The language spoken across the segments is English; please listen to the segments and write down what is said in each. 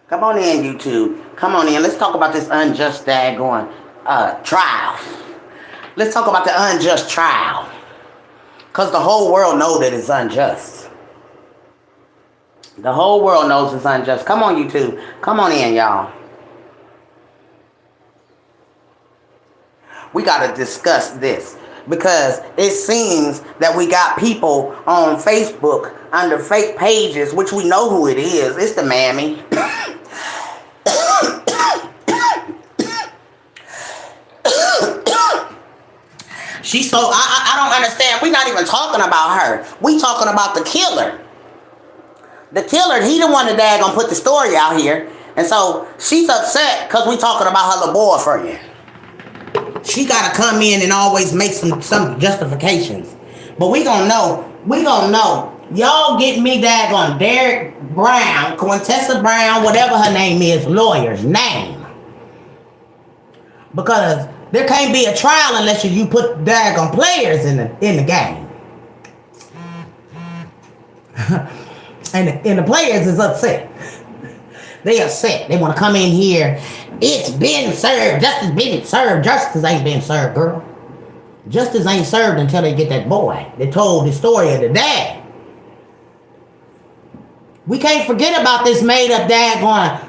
Come on in, YouTube. Come on in. Let's talk about this unjust daggone trial. Let's talk about the unjust trial. Because the whole world knows that it's unjust. The whole world knows it's unjust. Come on, YouTube. Come on in, y'all. We got to discuss this. Because it seems that we got people on Facebook under fake pages, which we know who it is. It's the mammy. She's so, I don't understand. We're not even talking about her. We talking about the killer. The killer, he the one that daggone put the story out here. And so she's upset because we talking about her little boyfriend. She got to come in and always make some justifications. But we gonna know. We gonna know. Y'all get me daggone Derek Brown, Quintessa Brown, whatever her name is, lawyer's name. Because there can't be a trial unless you put daggone players in the game. and the players is upset. They upset. They want to come in here. It's been served. Justice been served. Justice ain't been served, girl. Justice ain't served until they get that boy. They told the story of the dad. We can't forget about this made up daggone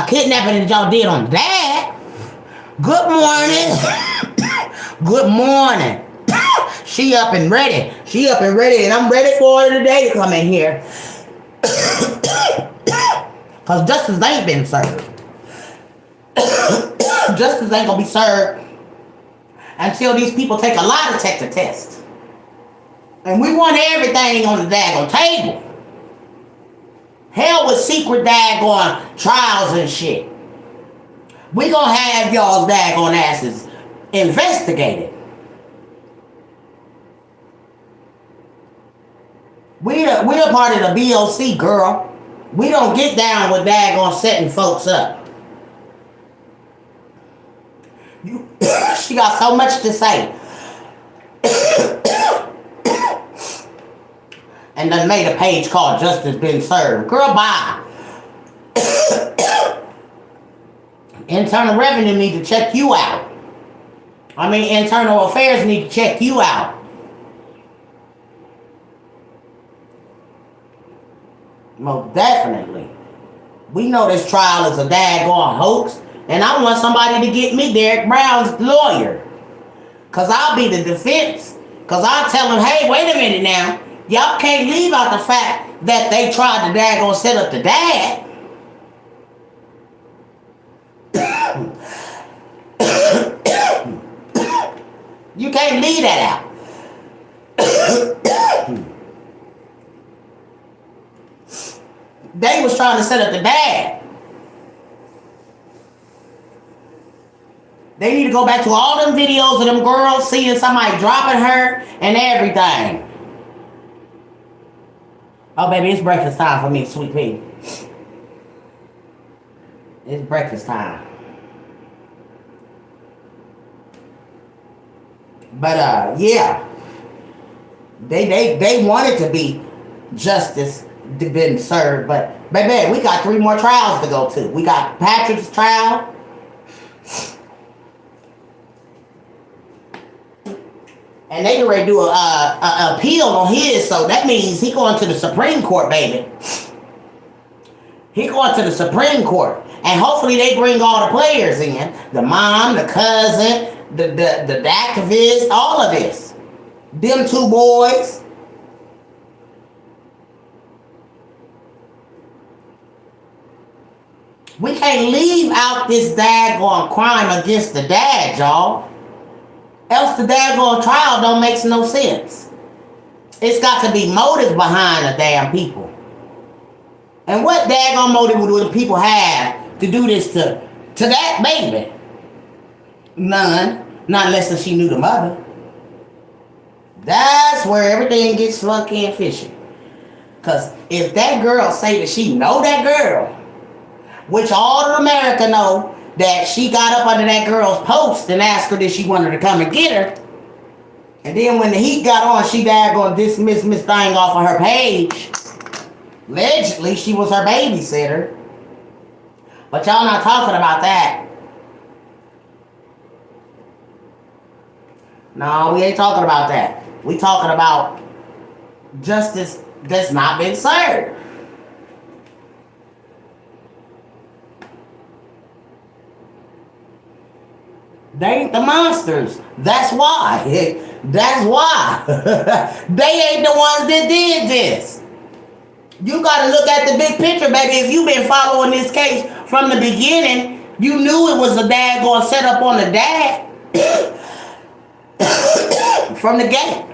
kidnapping that y'all did on dad. Good morning. Good morning. She up and ready. She up and ready, and I'm ready for her today to come in here. Because justice ain't been served. Justice ain't gonna be served until these people take a lie detector test. And we want everything on the daggone table. Hell with secret daggone trials and shit. We gonna have y'all's daggone asses investigated. We a part of the BOC, girl. We don't get down with daggone setting folks up. She got so much to say. And then made a page called Justice Been Served. Girl, bye. Internal Revenue need to check you out. Internal Affairs need to check you out. Most definitely. We know this trial is a daggone hoax. And I want somebody to get me Derek Brown's lawyer. Because I'll be the defense. Because I'll tell them, hey, wait a minute now. Y'all can't leave out the fact that they tried to daggone set up the dad. You can't leave that out. They was trying to set up the dad. They need to go back to all them videos of them girls seeing somebody dropping her and everything. Oh, baby, it's breakfast time for me, sweet pea. It's breakfast time. But, yeah. They wanted to be justice been served. But, baby, we got 3 more trials to go to. We got Patrick's trial. And they already do a appeal on his, so that means he going to the Supreme Court, baby. He going to the Supreme Court. And hopefully they bring all the players in. The mom, the cousin, the activist, all of this. Them 2 boys. We can't leave out this daggone crime against the dad, y'all. Else the daggone trial don't make no sense. It's got to be motives behind the damn people. And what daggone motive would the people have to do this to that baby? None. Not unless she knew the mother. That's where everything gets funky and fishy. Because if that girl say that she know that girl, which all of America know, that she got up under that girl's post and asked her if she wanted to come and get her. And then when the heat got on, she daggone dismissed Miss Thing off of her page. Allegedly, she was her babysitter. But y'all not talking about that. No, we ain't talking about that. We talking about justice that's not been served. They ain't the monsters. That's why. That's why. They ain't the ones that did this. You gotta look at the big picture, baby. If you've been following this case from the beginning, you knew it was a dad going set up on the dad from the gate.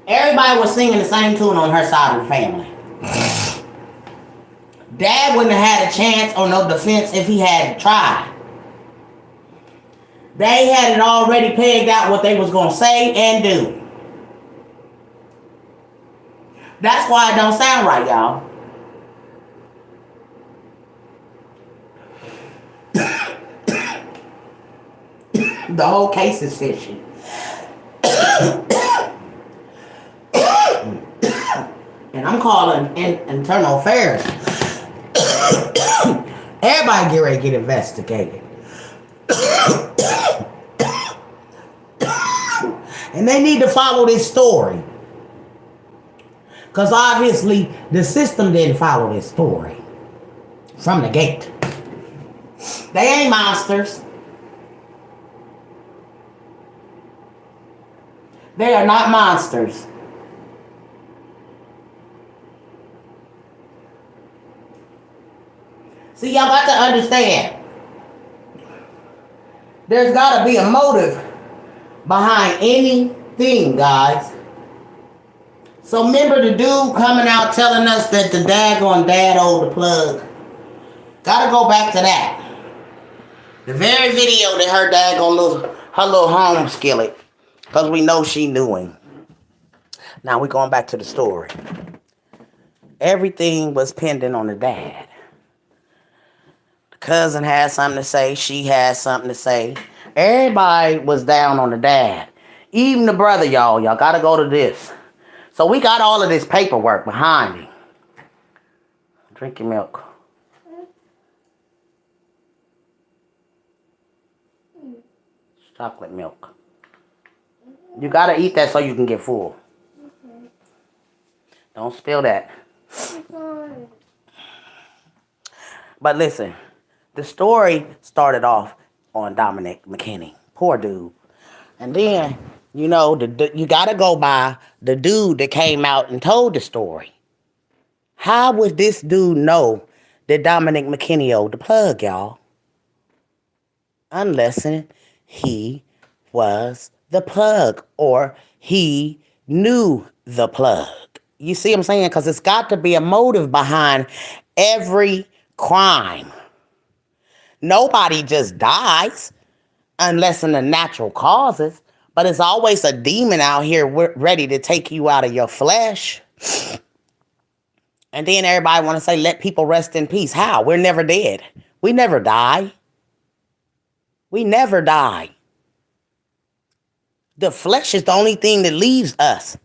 Everybody was singing the same tune on her side of the family. Dad wouldn't have had a chance or no defense if he had tried. They had it already pegged out what they was going to say and do. That's why it don't sound right, y'all. The whole case is fishy. And I'm calling internal affairs. Everybody get ready to get investigated. And they need to follow this story. Because obviously the system didn't follow this story from the gate. They ain't monsters. They are not monsters. See, y'all got to understand. There's got to be a motive behind anything, guys. So remember the dude coming out telling us that the daggone dad owed the plug. Gotta go back to that. The very video that her daggone her little home skillet. Because we know she knew him. Now we're going back to the story. Everything was pending on the dad. The cousin had something to say. She had something to say. Everybody was down on the dad. Even the brother, y'all. Y'all gotta go to this. So we got all of this paperwork behind him. Drink your milk. Chocolate milk. You gotta eat that so you can get full. Don't spill that. But listen, the story started off on Dominic McKinney. Poor dude. And then, you know, you gotta go by the dude that came out and told the story. How would this dude know that Dominic McKinney owed the plug, y'all? Unless he was the plug or he knew the plug. You see what I'm saying? Because it's got to be a motive behind every crime. Nobody just dies unless in the natural causes. But it's always a demon out here ready to take you out of your flesh. And then everybody want to say, let people rest in peace. How? We're never dead. We never die. We never die. The flesh is the only thing that leaves us.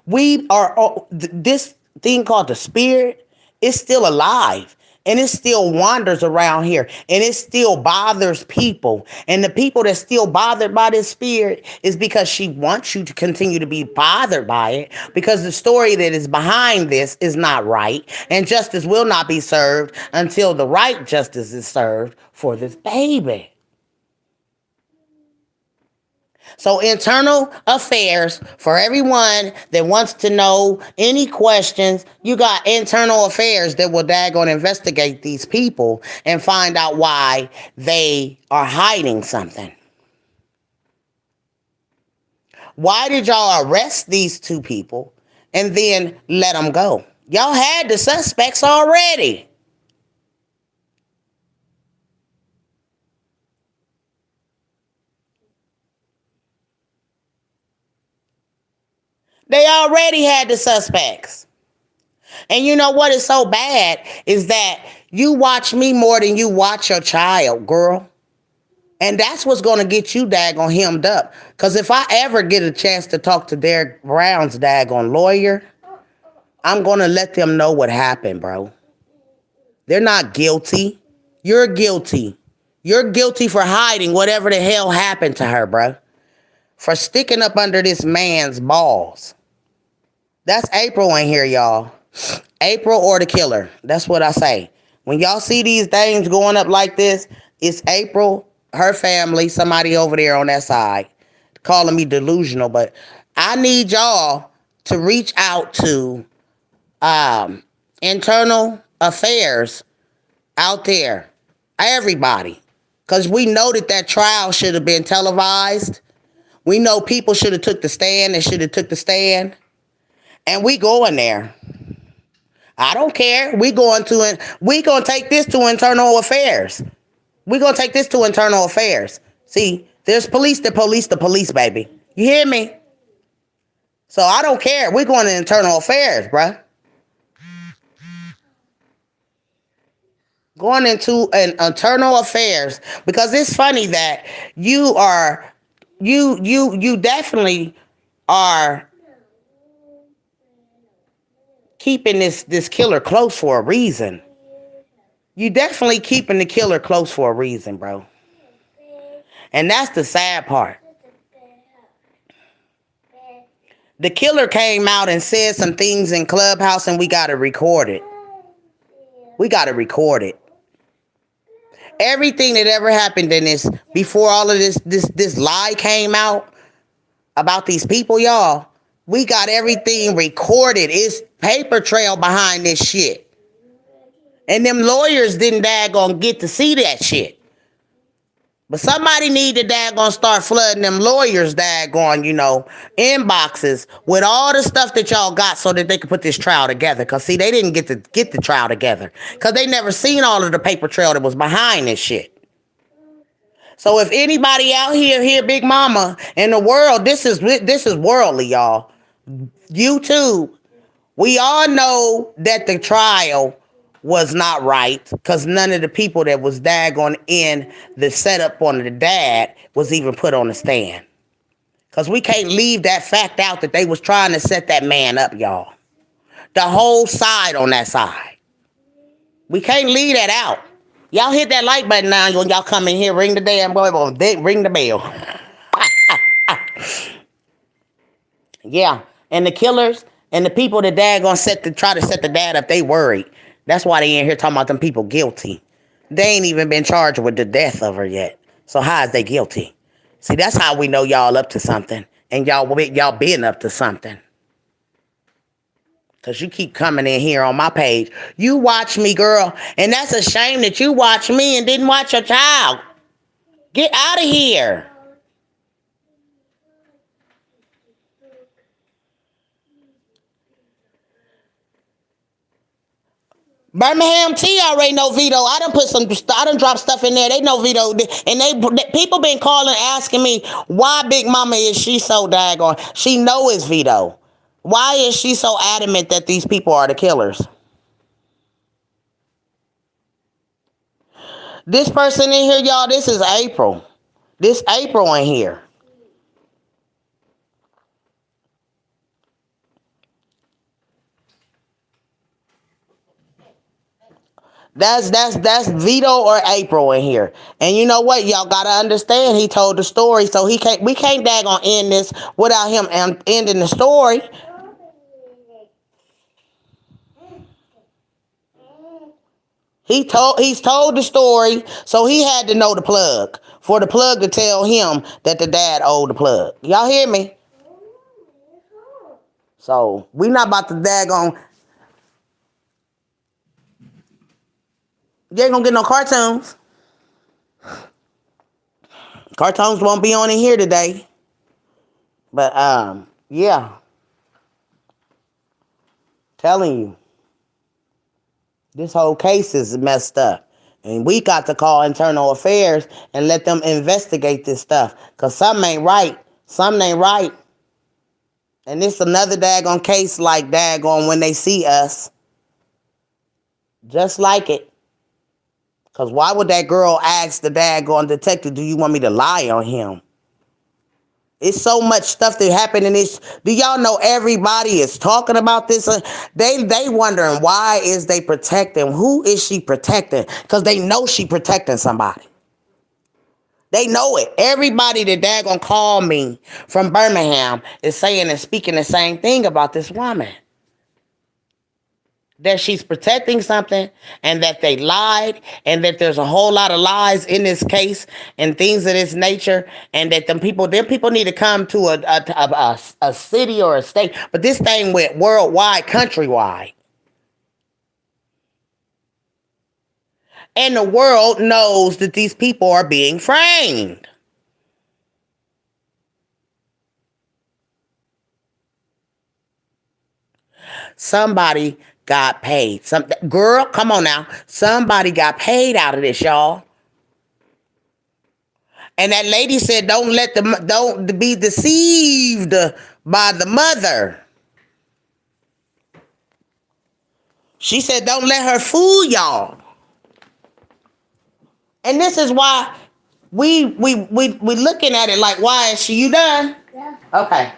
We are, this thing called the spirit is still alive. And it still wanders around here. And it still bothers people. And the people that still bothered by this spirit is because she wants you to continue to be bothered by it. Because the story that is behind this is not right. And justice will not be served until the right justice is served for this baby. So internal affairs, for everyone that wants to know any questions, you got internal affairs that will daggone investigate these people and find out why they are hiding something. Why did y'all arrest these two people and then let them go? Y'all had the suspects already. They already had the suspects. And you know what is so bad is that you watch me more than you watch your child, girl. And that's what's going to get you daggone hemmed up. Because if I ever get a chance to talk to Derek Brown's daggone lawyer, I'm going to let them know what happened, bro. They're not guilty. You're guilty. You're guilty for hiding whatever the hell happened to her, bro. For sticking up under this man's balls. That's April in here, y'all. April or the killer. That's what I say. When y'all see these things going up like this, it's April, her family, somebody over there on that side, calling me delusional. But I need y'all to reach out to internal affairs out there. Everybody. Because we know that trial should have been televised. We know people should have took the stand and should have took the stand. And we going there. I don't care. We gonna take this to internal affairs. We gonna take this to internal affairs. See, there's police to police the police, baby. You hear me? So I don't care. We're going to internal affairs, bruh. Going into an internal affairs, because it's funny that you definitely are keeping this killer close for a reason. You definitely keeping the killer close for a reason, bro. And that's the sad part. The killer came out and said some things in Clubhouse, and we got to record it. We got to record it. Everything that ever happened in this, before all of this lie came out about these people, y'all, we got everything recorded. It's paper trail behind this shit. And them lawyers didn't daggone get to see that shit. But somebody need to daggone start flooding them lawyers daggone, inboxes with all the stuff that y'all got so that they can put this trial together. Because, see, they didn't get the trial together. Because they never seen all of the paper trail that was behind this shit. So if anybody out here, Big Mama, in the world, this is worldly, y'all. YouTube, we all know that the trial was not right, because none of the people that was daggone in the setup on the dad was even put on the stand. Because we can't leave that fact out that they was trying to set that man up, y'all. The whole side on that side. We can't leave that out. Y'all hit that like button now when y'all come in here. Ring the damn bell. Ring the bell. Yeah. And the killers and the people that daggone try to set the dad up, they worried. That's why they in here talking about them people guilty. They ain't even been charged with the death of her yet. So how is they guilty? See, that's how we know y'all up to something. And y'all been up to something. Because you keep coming in here on my page. You watch me, girl. And that's a shame that you watch me and didn't watch your child. Get out of here. Birmingham T already know Vito. I done dropped stuff in there. They know Vito. And people been calling asking me, why Big Mama is she so daggone? She know it's Vito. Why is she so adamant that these people are the killers? This person in here, y'all, this is April. This April in here. That's Vito or April in here. And you know what? Y'all gotta understand, he told the story, so we can't daggone end this without him ending the story. He's told the story, so he had to know the plug. For the plug to tell him that the dad owed the plug. Y'all hear me? So we not about to daggone. You ain't gonna get no cartoons. Cartoons won't be on in here today. But yeah. Telling you. This whole case is messed up. And we got to call internal affairs and let them investigate this stuff. Because something ain't right. Something ain't right. And this another daggone case like daggone when they see us. Just like it. Because why would that girl ask the daggone detective, do you want me to lie on him? It's so much stuff that happened in this. Do y'all know everybody is talking about this? They wondering why is they protecting? Who is she protecting? Because they know she protecting somebody. They know it. Everybody that gonna call me from Birmingham is saying and speaking the same thing about this woman. That she's protecting something and that they lied and that there's a whole lot of lies in this case and things of this nature and that them people need to come to a city or a state. But this thing went worldwide, countrywide. And the world knows that these people are being framed. Somebody got paid. Girl, come on now. Somebody got paid out of this, y'all. And that lady said, don't be deceived by the mother. She said, don't let her fool y'all. And this is why we looking at it like, why is she? You done? Yeah. Okay.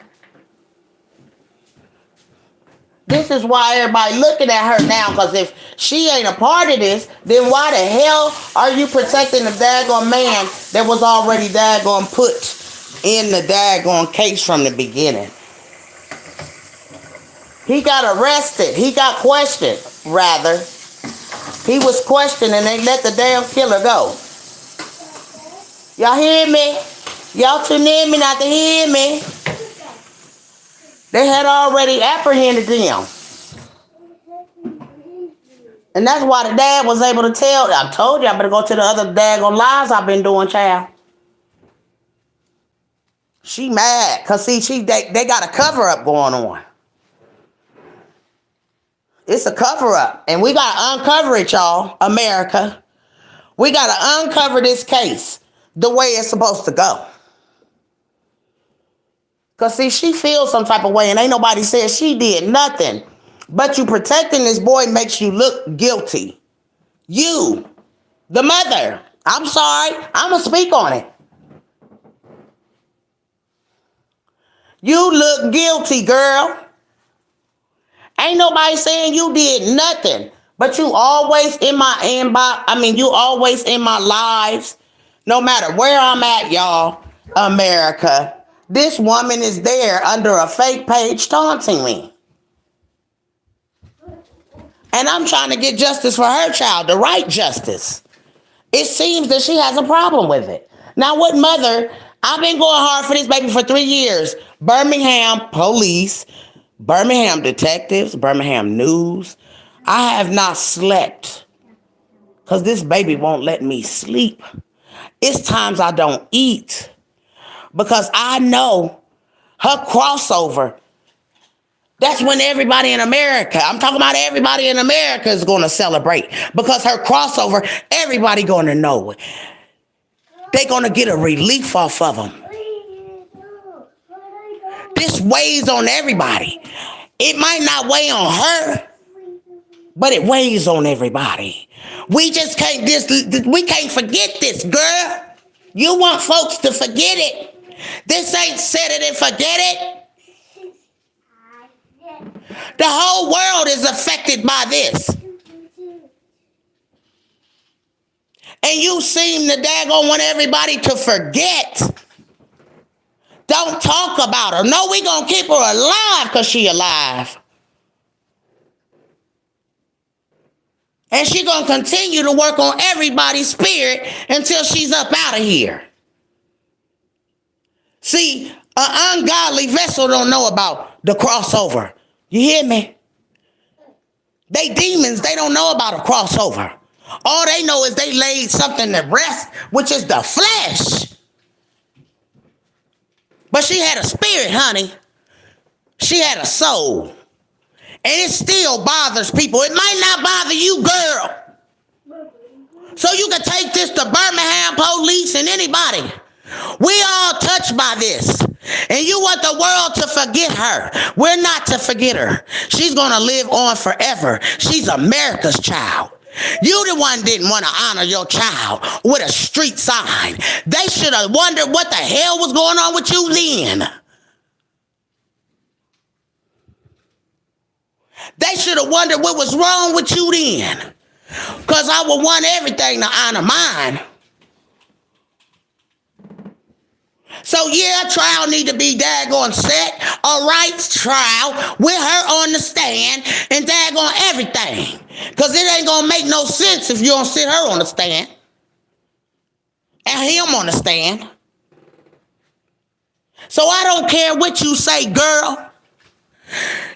This is why everybody looking at her now, because if she ain't a part of this, then why the hell are you protecting the daggone man that was already daggone put in the daggone case from the beginning? He got arrested. He got questioned, rather. He was questioned and they let the damn killer go. Y'all hear me? Y'all tune in me not to hear me. They had already apprehended them. And that's why the dad was able to tell. I told you I better go to the other daggone lies I've been doing, child. She mad. Because, see, they got a cover-up going on. It's a cover-up. And we got to uncover it, y'all, America. We got to uncover this case the way it's supposed to go. Because, see, she feels some type of way and ain't nobody said she did nothing. But you protecting this boy makes you look guilty. You, the mother. I'm sorry. I'm going to speak on it. You look guilty, girl. Ain't nobody saying you did nothing. But you always in my inbox. You always in my lives. No matter where I'm at, y'all, America. This woman is there under a fake page taunting me. And I'm trying to get justice for her child, the right justice. It seems that she has a problem with it. Now, what mother? I've been going hard for this baby for 3 years. Birmingham police, Birmingham detectives, Birmingham news. I have not slept because this baby won't let me sleep. It's times I don't eat. Because I know her crossover, that's when everybody in America, I'm talking about everybody in America is going to celebrate. Because her crossover, everybody going to know it. They're going to get a relief off of them. This weighs on everybody. It might not weigh on her, but it weighs on everybody. We just can't forget this, girl. You want folks to forget it. This ain't set it and forget it. The whole world is affected by this. And you seem to daggone want everybody to forget. Don't talk about her. No, we gonna keep her alive because she alive. And she gonna continue to work on everybody's spirit until she's up out of here. See, an ungodly vessel don't know about the crossover. You hear me? They demons, they don't know about a crossover. All they know is they laid something to rest, which is the flesh. But she had a spirit, honey. She had a soul. And it still bothers people. It might not bother you, girl. So you can take this to Birmingham police and anybody. We all touched by this. And you want the world to forget her. We're not to forget her. She's going to live on forever. She's America's child. You the one didn't want to honor your child with a street sign. They should have wondered what the hell was going on with you then. They should have wondered what was wrong with you then. Because I would want everything to honor mine. So yeah, trial need to be daggone set. A rights trial with her on the stand and daggone everything. Because it ain't going to make no sense if you don't sit her on the stand. And him on the stand. So I don't care what you say, girl.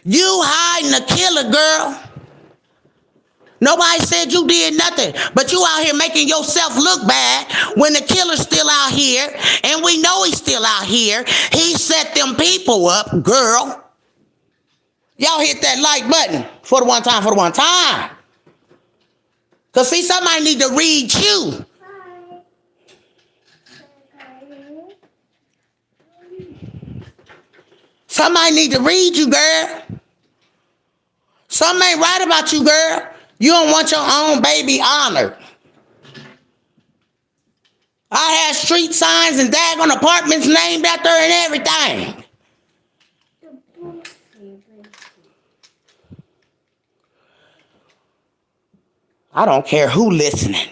You hiding the killer, girl. Nobody said you did nothing, but you out here making yourself look bad when the killer's still out here, and we know he's still out here. He set them people up, girl. Y'all hit that like button for the one time. Because see, somebody need to read you. Somebody need to read you, girl. Something ain't right about you, girl. You don't want your own baby honored. I had street signs and daggone apartments named after her and everything. I don't care who listening.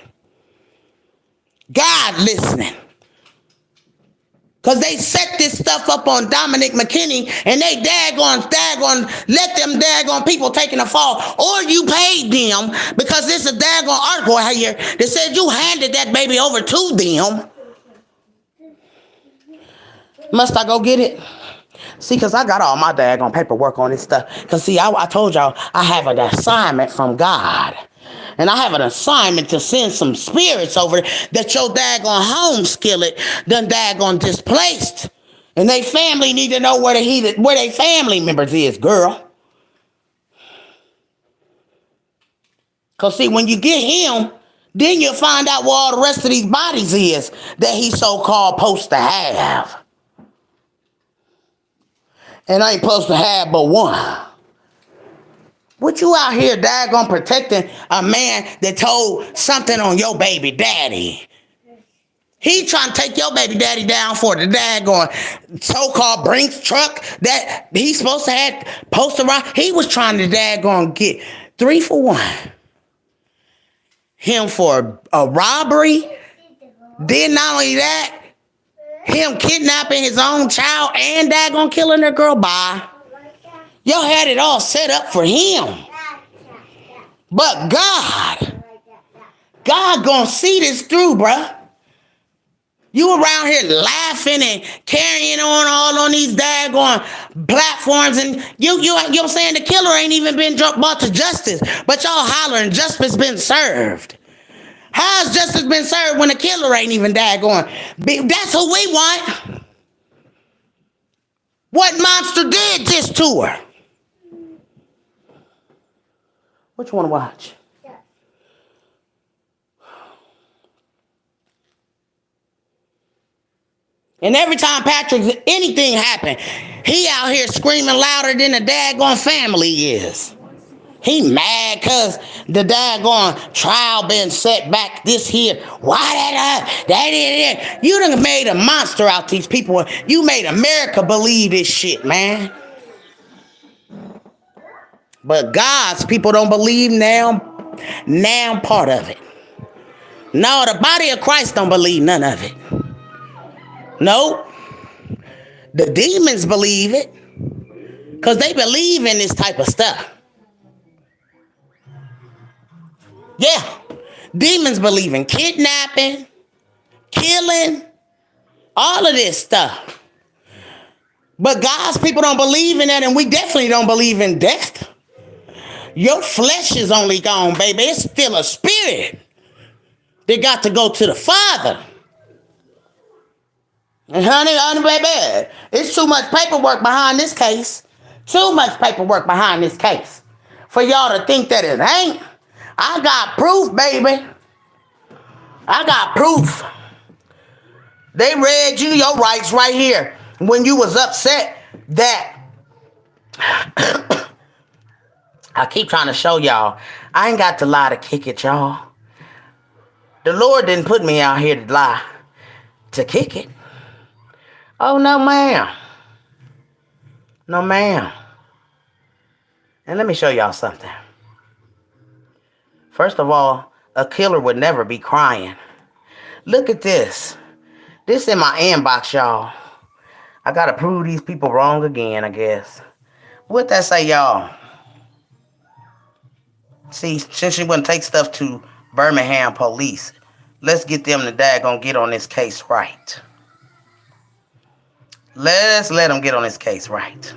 God listening. Because they set this stuff up on Dominic McKinney and they daggone, let them daggone people taking a fall. Or you paid them because this is a daggone article here that said you handed that baby over to them. Must I go get it? See, because I got all my daggone paperwork on this stuff. Because see, I told y'all I have an assignment from God. And I have an assignment to send some spirits over that your daggone home skillet done daggone displaced. And they family need to know where they family members is, girl. Because see, when you get him, then you'll find out where all the rest of these bodies is that he's so-called supposed to have. And I ain't supposed to have but one. What you out here daggone protecting a man that told something on your baby daddy? He trying to take your baby daddy down for the daggone so-called Brinks truck that he's supposed to have posted around. He was trying to daggone get 3 for 1. Him for a robbery. Then not only that, him kidnapping his own child and daggone killing their girl. Bye. Y'all had it all set up for him. But God gonna see this through, bruh. You around here laughing and carrying on these daggone platforms, and you know what I'm saying? The killer ain't even been brought to justice, but y'all hollering justice been served. How's justice been served when the killer ain't even daggone? That's who we want. What monster did this to her? What you want to watch? Yeah. And every time anything happen, he out here screaming louder than the daggone family is. He mad because the daggone trial been set back this here. Why that? You done made a monster out these people. You made America believe this shit, man. But God's people don't believe now part of it. No, the body of Christ don't believe none of it. Nope. The demons believe it because they believe in this type of stuff. Yeah. Demons believe in kidnapping, killing, all of this stuff. But God's people don't believe in that, and we definitely don't believe in death. Your flesh is only gone, baby. It's still a spirit. They got to go to the Father. And honey, baby, it's too much paperwork behind this case. Too much paperwork behind this case for y'all to think that it ain't. I got proof, baby. I got proof. They read you your rights right here when you was upset that I keep trying to show y'all, I ain't got to lie to kick it, y'all. The Lord didn't put me out here to lie, to kick it. Oh, no, ma'am. No, ma'am. And let me show y'all something. First of all, a killer would never be crying. Look at this. This in my inbox, y'all. I gotta prove these people wrong again, I guess. What that say, y'all? See, since you wouldn't take stuff to Birmingham police, let's get them to daggone get on this case right. Let's let them get on this case right.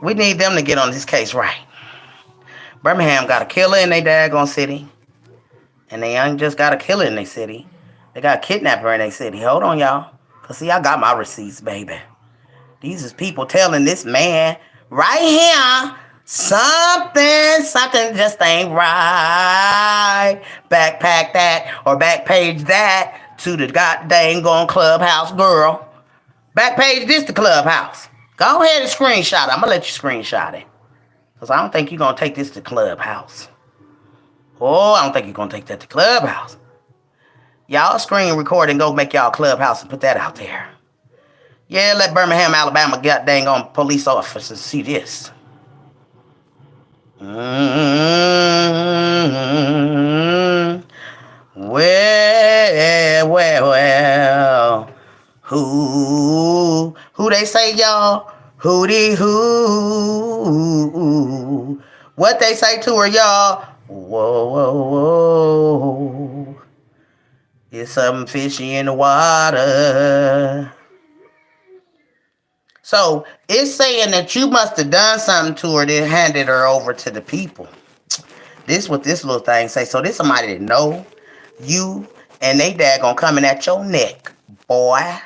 We need them to get on this case right. Birmingham got a killer in their daggone city. And they ain't just got a killer in their city. They got a kidnapper in their city. Hold on, y'all. Because, see, I got my receipts, baby. These is people telling this man right here, something just ain't right. Backpack that or back page that to the goddamn gone clubhouse girl. Back page this to clubhouse. Go ahead and screenshot it. I'm going to let you screenshot it. Because I don't think you're going to take this to clubhouse. Oh, I don't think you're going to take that to clubhouse. Y'all screen record and go make y'all clubhouse and put that out there. Yeah, let Birmingham, Alabama get dang on police officers see this. Well. Who they say, y'all? Who? What they say to her, y'all? Whoa. It's something fishy in the water. So it's saying that you must have done something to her that handed her over to the people. This what this little thing say. So this somebody that know you and they daggone coming at your neck, boy.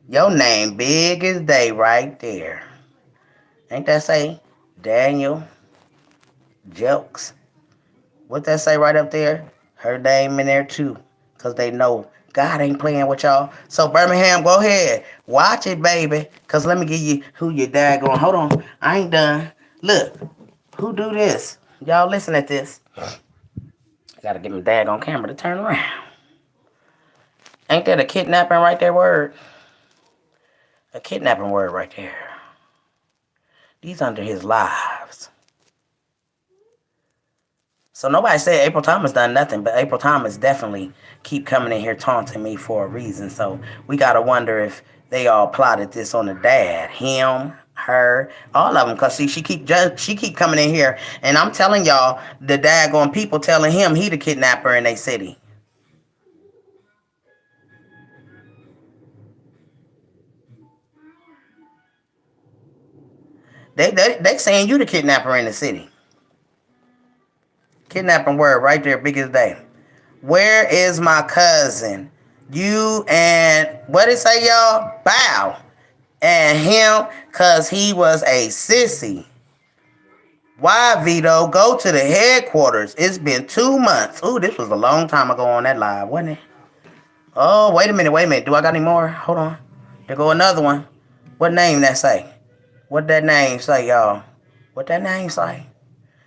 Your name big as day right there. Ain't that say Daniel Jokes? What that say right up there? Her name in there too. Because they know God ain't playing with y'all. So Birmingham, go ahead. Watch it, baby. Because let me give you who your dad going. Hold on. I ain't done. Look. Who do this? Y'all listen at this. I got to get my dad on camera to turn around. Ain't that a kidnapping right there word? A kidnapping word right there. These under his lives. So nobody said April Thomas done nothing, but April Thomas definitely keep coming in here taunting me for a reason. So we got to wonder if they all plotted this on the dad. Him, her, all of them. Because see, she keep coming in here. And I'm telling y'all, the daggone people telling him he the kidnapper in their city. They saying you the kidnapper in the city. Kidnapping word right there, big as day. Where is my cousin? You and, what it say, y'all? Bow. And him, because he was a sissy. Why, Vito? Go to the headquarters. It's been 2 months. Ooh, this was a long time ago on that live, wasn't it? Oh, wait a minute. Do I got any more? Hold on. There go another one. What name that say? What that name say, y'all? What that name say?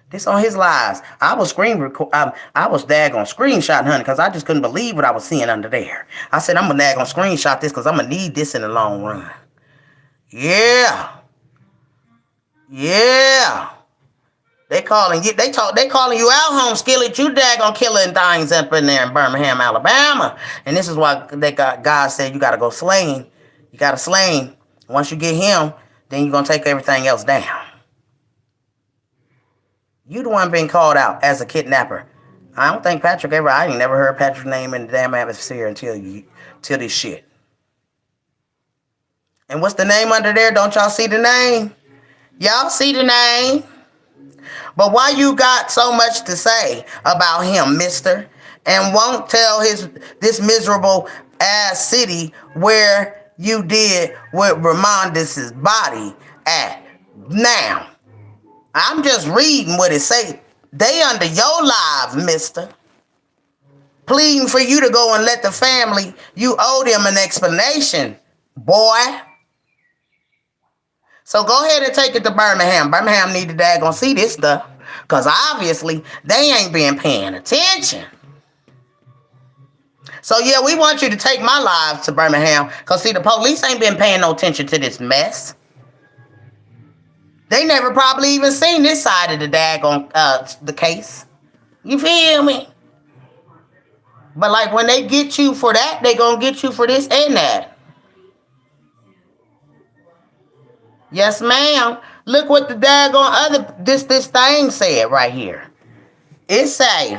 This on his lives. I was I was daggone screenshot, honey, because I just couldn't believe what I was seeing under there. I said, I'm gonna daggone screenshot this because I'm gonna need this in the long run. Yeah. They calling you. They calling you out, home skillet. You daggone killing things up in there in Birmingham, Alabama. And this is why God said you gotta go slaying. You gotta slay him. Once you get him, then you're gonna take everything else down. You the one being called out as a kidnapper. I don't think Patrick ever. I ain't never heard Patrick's name in the damn atmosphere until this shit. And what's the name under there? Don't y'all see the name? Y'all see the name? But why you got so much to say about him, mister, and won't tell this miserable ass city where you did with Ramondus's body at now? I'm just reading what it say. They under your lives, mister. Pleading for you to go and let the family, you owe them an explanation, boy. So go ahead and take it to Birmingham. Birmingham need to daggone see this stuff. Because obviously, they ain't been paying attention. So yeah, we want you to take my live to Birmingham. Because see, the police ain't been paying no attention to this mess. They never probably even seen this side of the daggone the case. You feel me? But like when they get you for that, they gonna get you for this and that. Yes, ma'am. Look what the daggone other this thing said right here. It say,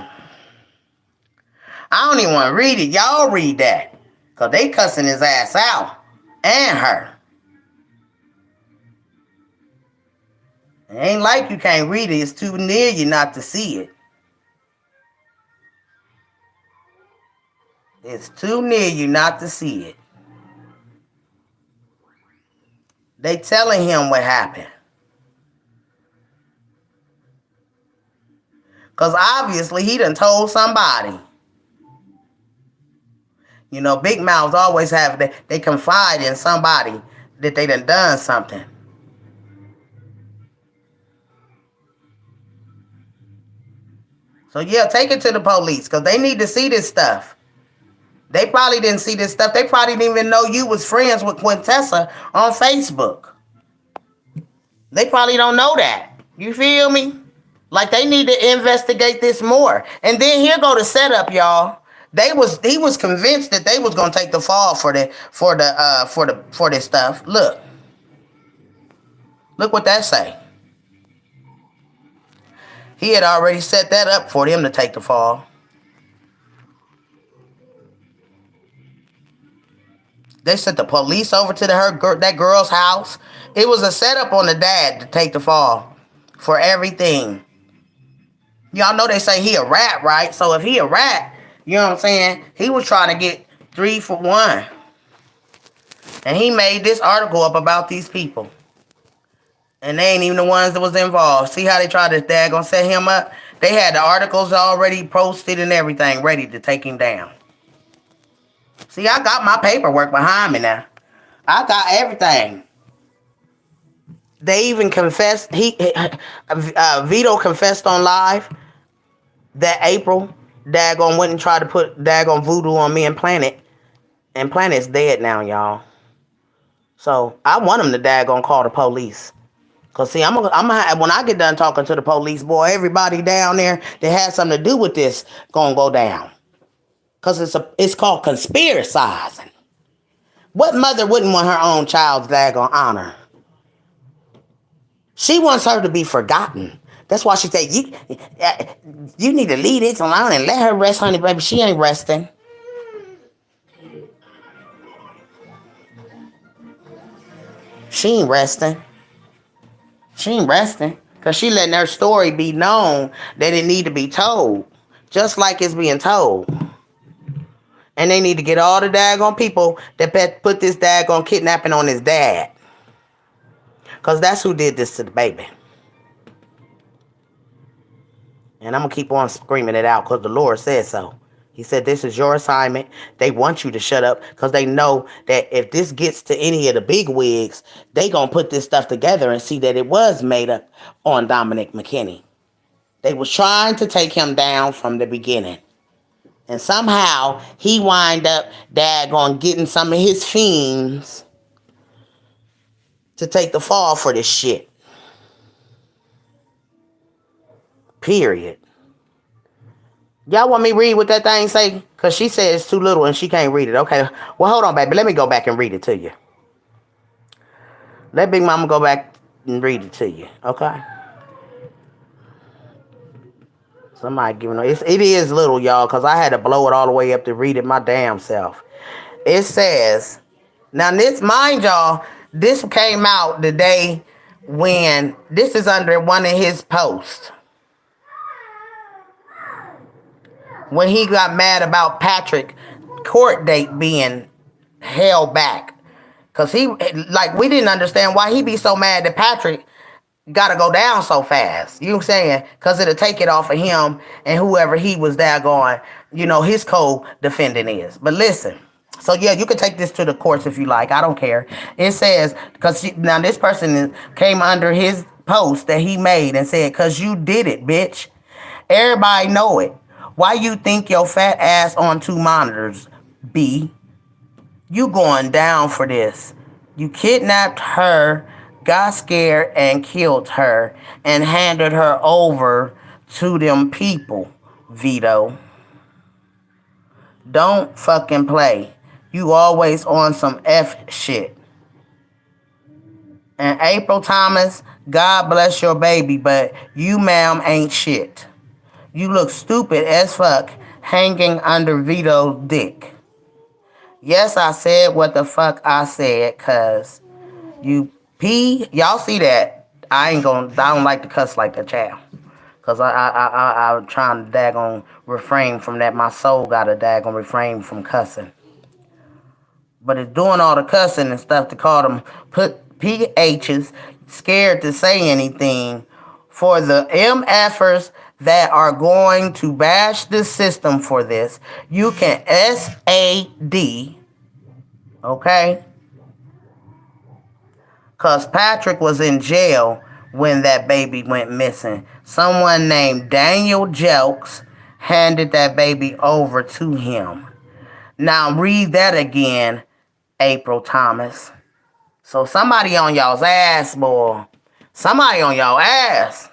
I don't even want to read it. Y'all read that. Because they cussing his ass out. And her. It ain't like you can't read it. It's too near you not to see it. It's too near you not to see it. They telling him what happened. Because obviously he done told somebody. You know, big mouths always have, they confide in somebody that they done something. So yeah, take it to the police because they need to see this stuff. They probably didn't see this stuff. They probably didn't even know you was friends with Quintessa on Facebook. They probably don't know that. You feel me? Like they need to investigate this more. And then here go the setup, y'all. He was convinced that they was gonna take the fall for this stuff. Look what that say. He had already set that up for them to take the fall. They sent the police over to that girl's house. It was a setup on the dad to take the fall for everything. Y'all know they say he a rat, right? So if he a rat, you know what I'm saying? He was trying to get 3 for 1. And he made this article up about these people. And they ain't even the ones that was involved. See how they tried to daggone set him up? They had the articles already posted and everything ready to take him down. See, I got my paperwork behind me now. I got everything. They even confessed, Vito confessed on live that April daggone went and tried to put daggone voodoo on me and Planet. And Planet's dead now, y'all. So I want him to daggone call the police. Because see, I'm gonna when I get done talking to the police, boy, everybody down there that has something to do with this gonna go down. Because it's called conspiracizing. What mother wouldn't want her own child's daggone honor? She wants her to be forgotten. That's why she said, you need to leave it alone and let her rest, honey, baby. She ain't resting. She ain't resting. She ain't resting. Because she letting her story be known that it need to be told. Just like it's being told. And they need to get all the daggone people that put this daggone kidnapping on his dad. Because that's who did this to the baby. And I'm going to keep on screaming it out because the Lord said so. He said, this is your assignment. They want you to shut up because they know that if this gets to any of the big wigs, they going to put this stuff together and see that it was made up on Dominic McKinney. They was trying to take him down from the beginning. And somehow he wind up daggone getting some of his fiends to take the fall for this shit. Period. Y'all want me to read what that thing say? Because she said it's too little and she can't read it. Okay. Well, hold on, baby. Let me go back and read it to you. Let Big Mama go back and read it to you. Okay? Somebody giving it is little, y'all, because I had to blow it all the way up to read it my damn self. It says, now this, mind y'all, this came out the day when, this is under one of his posts. When he got mad about Patrick court date being held back. Because we didn't understand why he be so mad that Patrick got to go down so fast. You know what I'm saying? Because it'll take it off of him and whoever he was there going, his co-defendant is. But listen, So yeah, you can take this to the courts if you like. I don't care. It says because now this person came under his post that he made and said, "Cause you did it, bitch. Everybody know it. Why you think your fat ass on two monitors, B? You going down for this. You kidnapped her, got scared, and killed her, and handed her over to them people, Vito. Don't fucking play. You always on some F shit. And April Thomas, God bless your baby, but you, ma'am, ain't shit. You look stupid as fuck hanging under Vito's dick. Yes, I said what the fuck I said, cuz you pee. Y'all see that? I don't like to cuss like that, child. Cause I'm trying to daggone refrain from that. My soul got to daggone refrain from cussing. But it's doing all the cussing and stuff to call them put PHs scared to say anything for the MFers that are going to bash the system for this. You can SAD, okay? Because Patrick was in jail when that baby went missing. Someone named Daniel Jelks handed that baby over to him. Now read that again, April Thomas. So somebody on y'all's ass, boy. Somebody on y'all ass.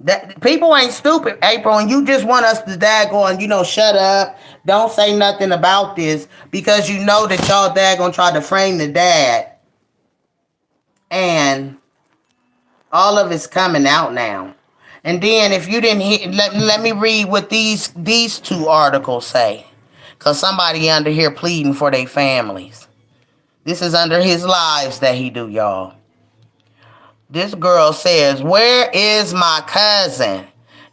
That people ain't stupid, April, and you just want us to daggone, shut up. Don't say nothing about this because you know that y'all daggone try to frame the dad. And all of it's coming out now. And then if you didn't hear, let me read what these two articles say. Because somebody under here pleading for their families. This is under his lives that he do, y'all. This girl says, where is my cousin?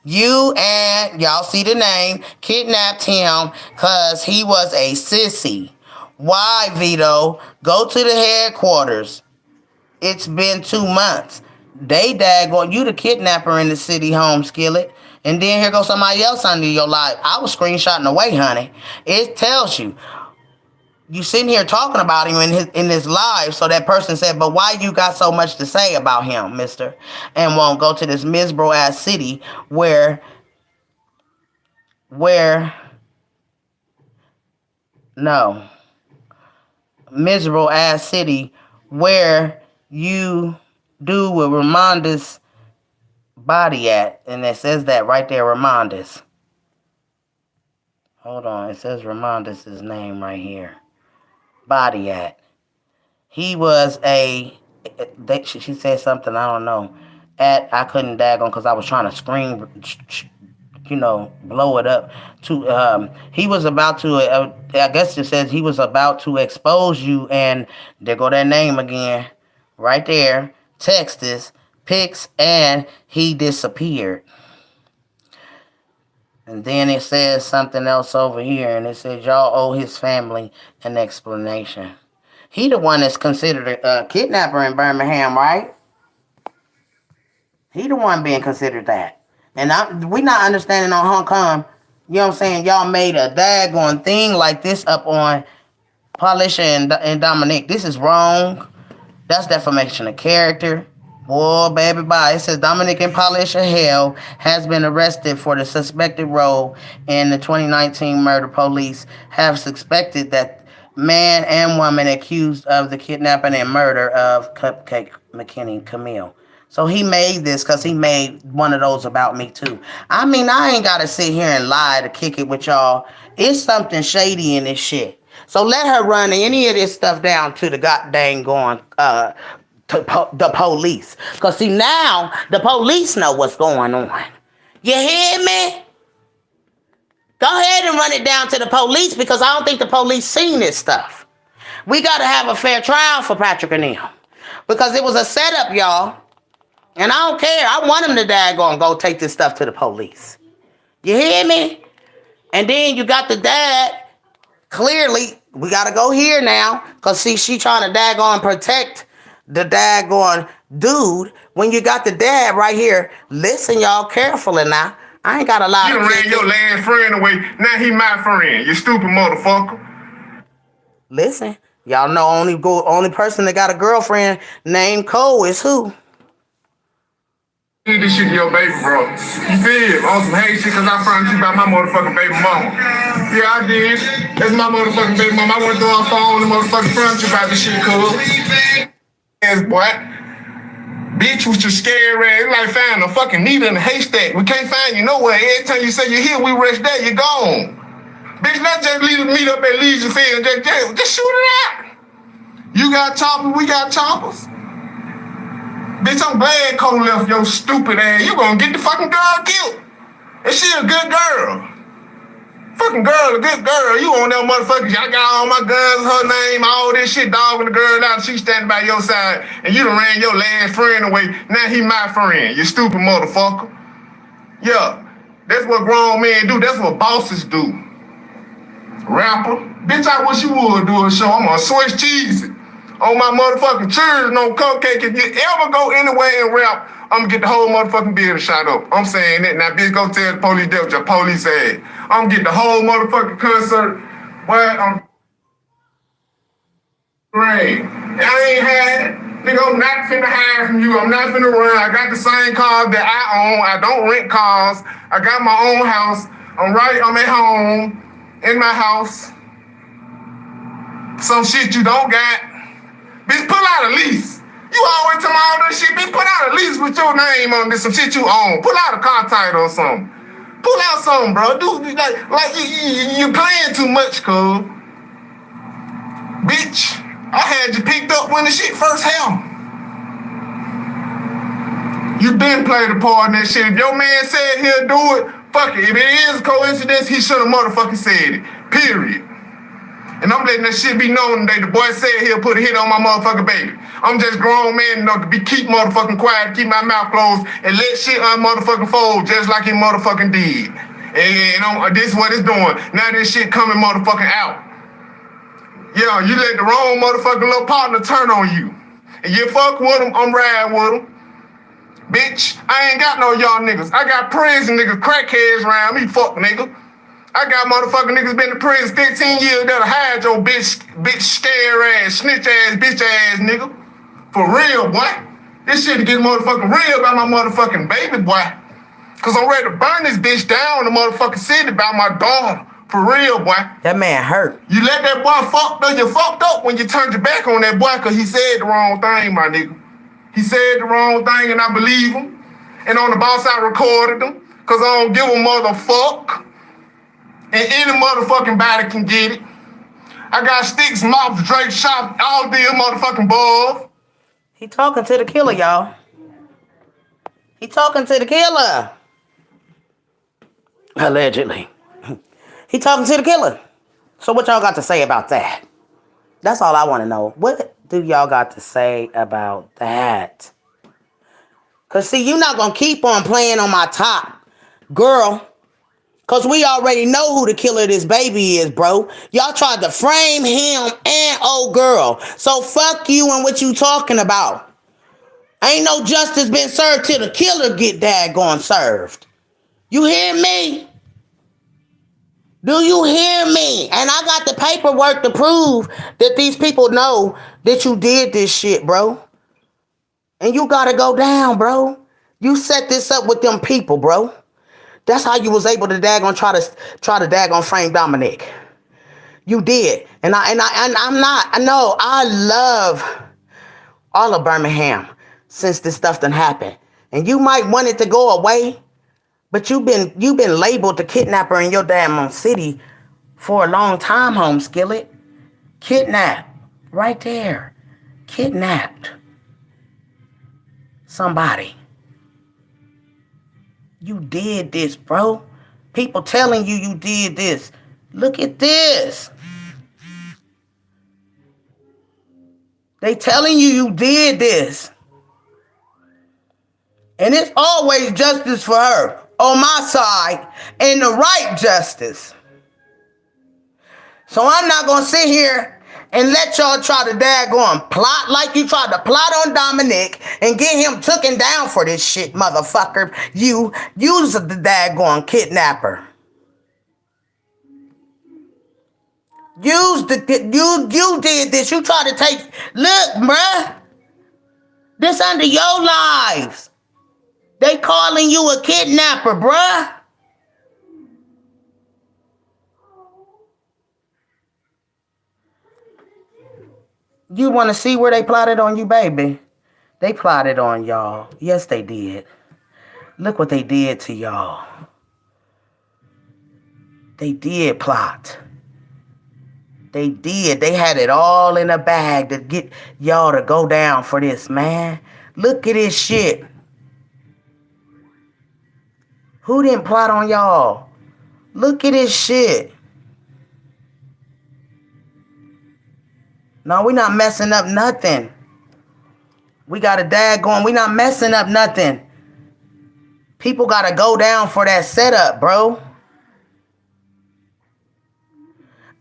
You and, y'all see the name, kidnapped him because he was a sissy. Why, Vito? Go to the headquarters. It's been 2 months. They daggone you the kidnapper in the city home, Skillet. And then here goes somebody else under your life. I was screenshotting away, honey. It tells you. You sitting here talking about him in his live, so that person said, but why you got so much to say about him, mister? And won't go to this miserable ass city where no. Miserable ass city where you do with Ramonda's body at. And it says that right there, Ramonda's. Hold on, it says Ramonda's name right here. Body at. He was she said something, I don't know. I couldn't daggone because I was trying to scream, blow it up. He was about to, I guess it says he was about to expose you, and there go that name again. Right there, Texas, pics, and he disappeared. And then it says something else over here, and it says y'all owe his family an explanation. He the one that's considered a kidnapper in Birmingham, right? He the one being considered that. And we not understanding on Hong Kong, you know what I'm saying? Y'all made a daggone thing like this up on Patricia and Dominic. This is wrong. That's defamation of character. Boy, baby, bye. It says Dominic and Patricia Hale has been arrested for the suspected role in the 2019 murder. Police have suspected that man and woman accused of the kidnapping and murder of Cupcake McKinney Camille. So he made this because he made one of those about me too. I mean, I ain't got to sit here and lie to kick it with y'all. It's something shady in this shit. So let her run any of this stuff down to the goddamn the police. Because see, now the police know what's going on. You hear me? Go ahead and run it down to the police because I don't think the police seen this stuff. We got to have a fair trial for Patrick and them. Because it was a setup, y'all. And I don't care. I want him to daggone go take this stuff to the police. You hear me? And then you got the dad. Clearly, we got to go here now. Because see, she trying to daggone protect the daggone dude. When you got the dad right here. Listen, y'all, carefully now. I ain't got a lot of... You done ran your last friend away. Now he my friend. You stupid motherfucker. Listen, y'all know only person that got a girlfriend named Cole is who? Did this shit to your baby, bro. You feel on some hate shit because I found you about my motherfucking baby mama. Yeah, I did. That's my motherfucking baby mama. I went through her phone and motherfucking front you about this shit, cuz. Ass boy. Bitch was just scared ass. Like finding a fucking needle in a haystack. We can't find you nowhere. Every time you say you're here, we rush there, you're gone. Bitch, not just meet up at Leisure Field. Just shoot it out. You got choppers, we got choppers. Bitch, I'm glad Cole left your stupid ass. You gonna get the fucking girl killed. And she a good girl. Fucking girl, a good girl. You on that motherfucker. I got all my guns, her name, all this shit, dogging the girl out. She standing by your side. And you done ran your last friend away. Now he my friend. You stupid motherfucker. Yeah, that's what grown men do. That's what bosses do. Rapper. Bitch, I wish you would do a show. I'm gonna Swiss cheese it. On my motherfucking children, no cupcake. If you ever go anywhere and rap, I'm gonna get the whole motherfucking building shot up. I'm saying that. Now, bitch, go tell the police that what your police said. I'm gonna get the whole motherfucking concert. But I'm great. I ain't had. Nigga, I'm not finna hide from you. I'm not finna run. I got the same cars that I own. I don't rent cars. I got my own house. I'm at home, in my house. Some shit you don't got. Bitch, pull out a lease. You always tell me all this shit. Bitch, pull out a lease with your name on this, some shit you own. Pull out a car title or something. Pull out something, bro. Dude, like you playing too much, cuz. Bitch, I had you picked up when the shit first happened. You been played a part in that shit. If your man said he'll do it, fuck it. If it is a coincidence, he should have motherfucking said it. Period. And I'm letting that shit be known today. The boy said he'll put a hit on my motherfucking baby. I'm just grown man enough to keep motherfucking quiet, keep my mouth closed, and let shit motherfucking fold just like he motherfucking did. And this is what it's doing. Now this shit coming motherfucking out. Yeah, you let the wrong motherfucking little partner turn on you. And you fuck with him, I'm riding with him. Bitch, I ain't got no young niggas. I got prison niggas, crackheads around me, fuck nigga. I got motherfucking niggas been in prison 15 years that'll hide your bitch scare ass, snitch ass, bitch ass nigga. For real, boy. This shit get motherfucking real about my motherfucking baby, boy. Cause I'm ready to burn this bitch down in the motherfucking city about my daughter. For real, boy. That man hurt. You let that boy fucked up. You fucked up when you turned your back on that boy cause he said the wrong thing, my nigga. He said the wrong thing and I believe him. And on the boss I recorded him. Cause I don't give a motherfuck. And any motherfucking body can get it. I got sticks, mouth, Drake, shop, all the motherfucking balls. He talking to the killer, y'all. He talking to the killer. Allegedly. He talking to the killer. So what y'all got to say about that? That's all I want to know. What do y'all got to say about that? Because, see, you're not going to keep on playing on my top, girl. Because we already know who the killer of this baby is, bro. Y'all tried to frame him and old girl. So fuck you and what you talking about. Ain't no justice been served till the killer get daggone served. You hear me? Do you hear me? And I got the paperwork to prove that these people know that you did this shit, bro. And you gotta go down, bro. You set this up with them people, bro. That's how you was able to daggone try to daggone frame Dominic. You did. And I love all of Birmingham since this stuff done happened. And you might want it to go away, but you've been labeled the kidnapper in your damn city for a long time, home skillet. Kidnapped. Right there. Kidnapped. Somebody. You did this, bro. People telling you did this. Look at this. They telling you did this. And it's always justice for her on my side and the right justice. So I'm not going to sit here and let y'all try to daggone plot like you tried to plot on Dominic and get him taken down for this shit, motherfucker. You's the daggone kidnapper. You did this. You tried to take. Look, bruh. This under your lives. They calling you a kidnapper, bruh. You want to see where they plotted on you, baby? They plotted on y'all. Yes, they did. Look what they did to y'all. They did plot. They did. They had it all in a bag to get y'all to go down for this, man. Look at this shit. Who didn't plot on y'all? Look at this shit. No, we not messing up nothing. We got a dag going. We not messing up nothing. People got to go down for that setup, bro.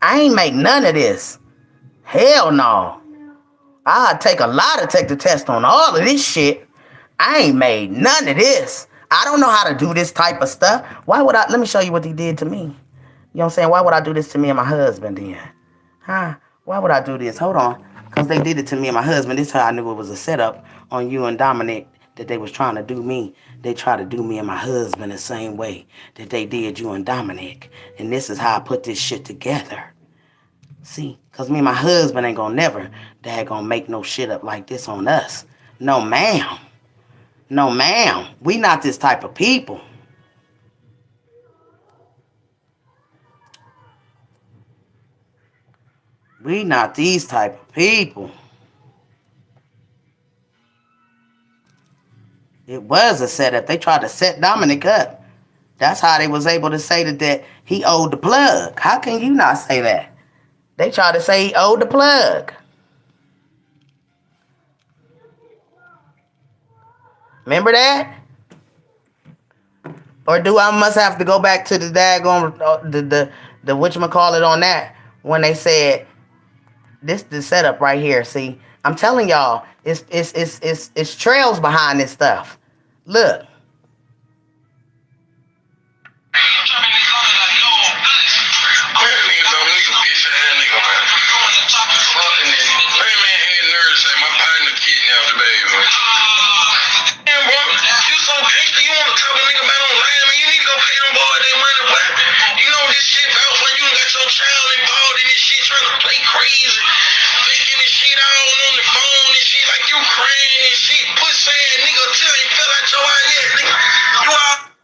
I ain't make none of this. Hell no. I'd take a lie detector test on all of this shit. I ain't made none of this. I don't know how to do this type of stuff. Why would I? Let me show you what he did to me. You know what I'm saying? Why would I do this to me and my husband then? Huh? Why would I do this? Hold on. Because they did it to me and my husband. This is how I knew it was a setup on you and Dominic that they was trying to do me. They tried to do me and my husband the same way that they did you and Dominic. And this is how I put this shit together. See? Because me and my husband ain't gonna never daggone make no shit up like this on us. No, ma'am. No, ma'am. We not this type of people. We not these type of people. It was a setup. They tried to set Dominic up. That's how they was able to say that he owed the plug. How can you not say that? They tried to say he owed the plug. Remember that? Or do I must have to go back to the daggone the whatchamacallit on that when they said this the setup right here. See, I'm telling y'all, it's trails behind this stuff. Look.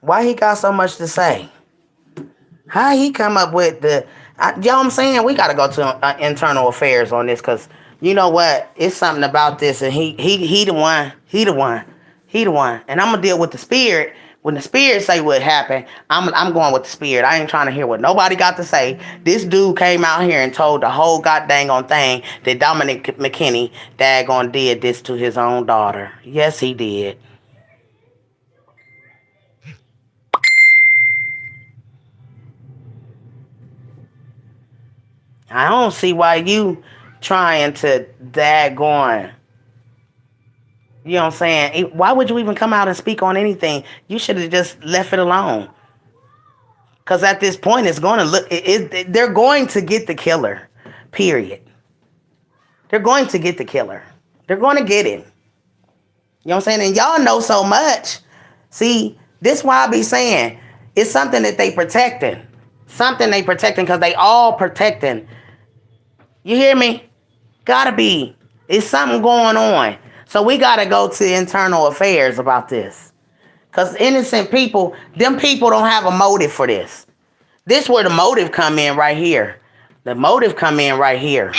Why he got so much to say? How he come up with the... y'all know what I'm saying? We got to go to internal affairs on this because you know what? It's something about this and he the one. He the one. And I'm going to deal with the spirit. When the spirit say what happened, I'm going with the spirit. I ain't trying to hear what nobody got to say. This dude came out here and told the whole goddamn on thing that Dominic McKinney daggone did this to his own daughter. Yes, he did. I don't see why you trying to daggone. You know what I'm saying? Why would you even come out and speak on anything? You should have just left it alone. Because at this point, it's going to look... they're going to get the killer. Period. They're going to get the killer. They're going to get him. You know what I'm saying? And y'all know so much. See, this is why I be saying it's something that they protecting. Something they protecting because they all protecting. You hear me? Gotta be. It's something going on. So we gotta go to internal affairs about this. Because innocent people, them people don't have a motive for this. This where the motive come in right here. The motive come in right here.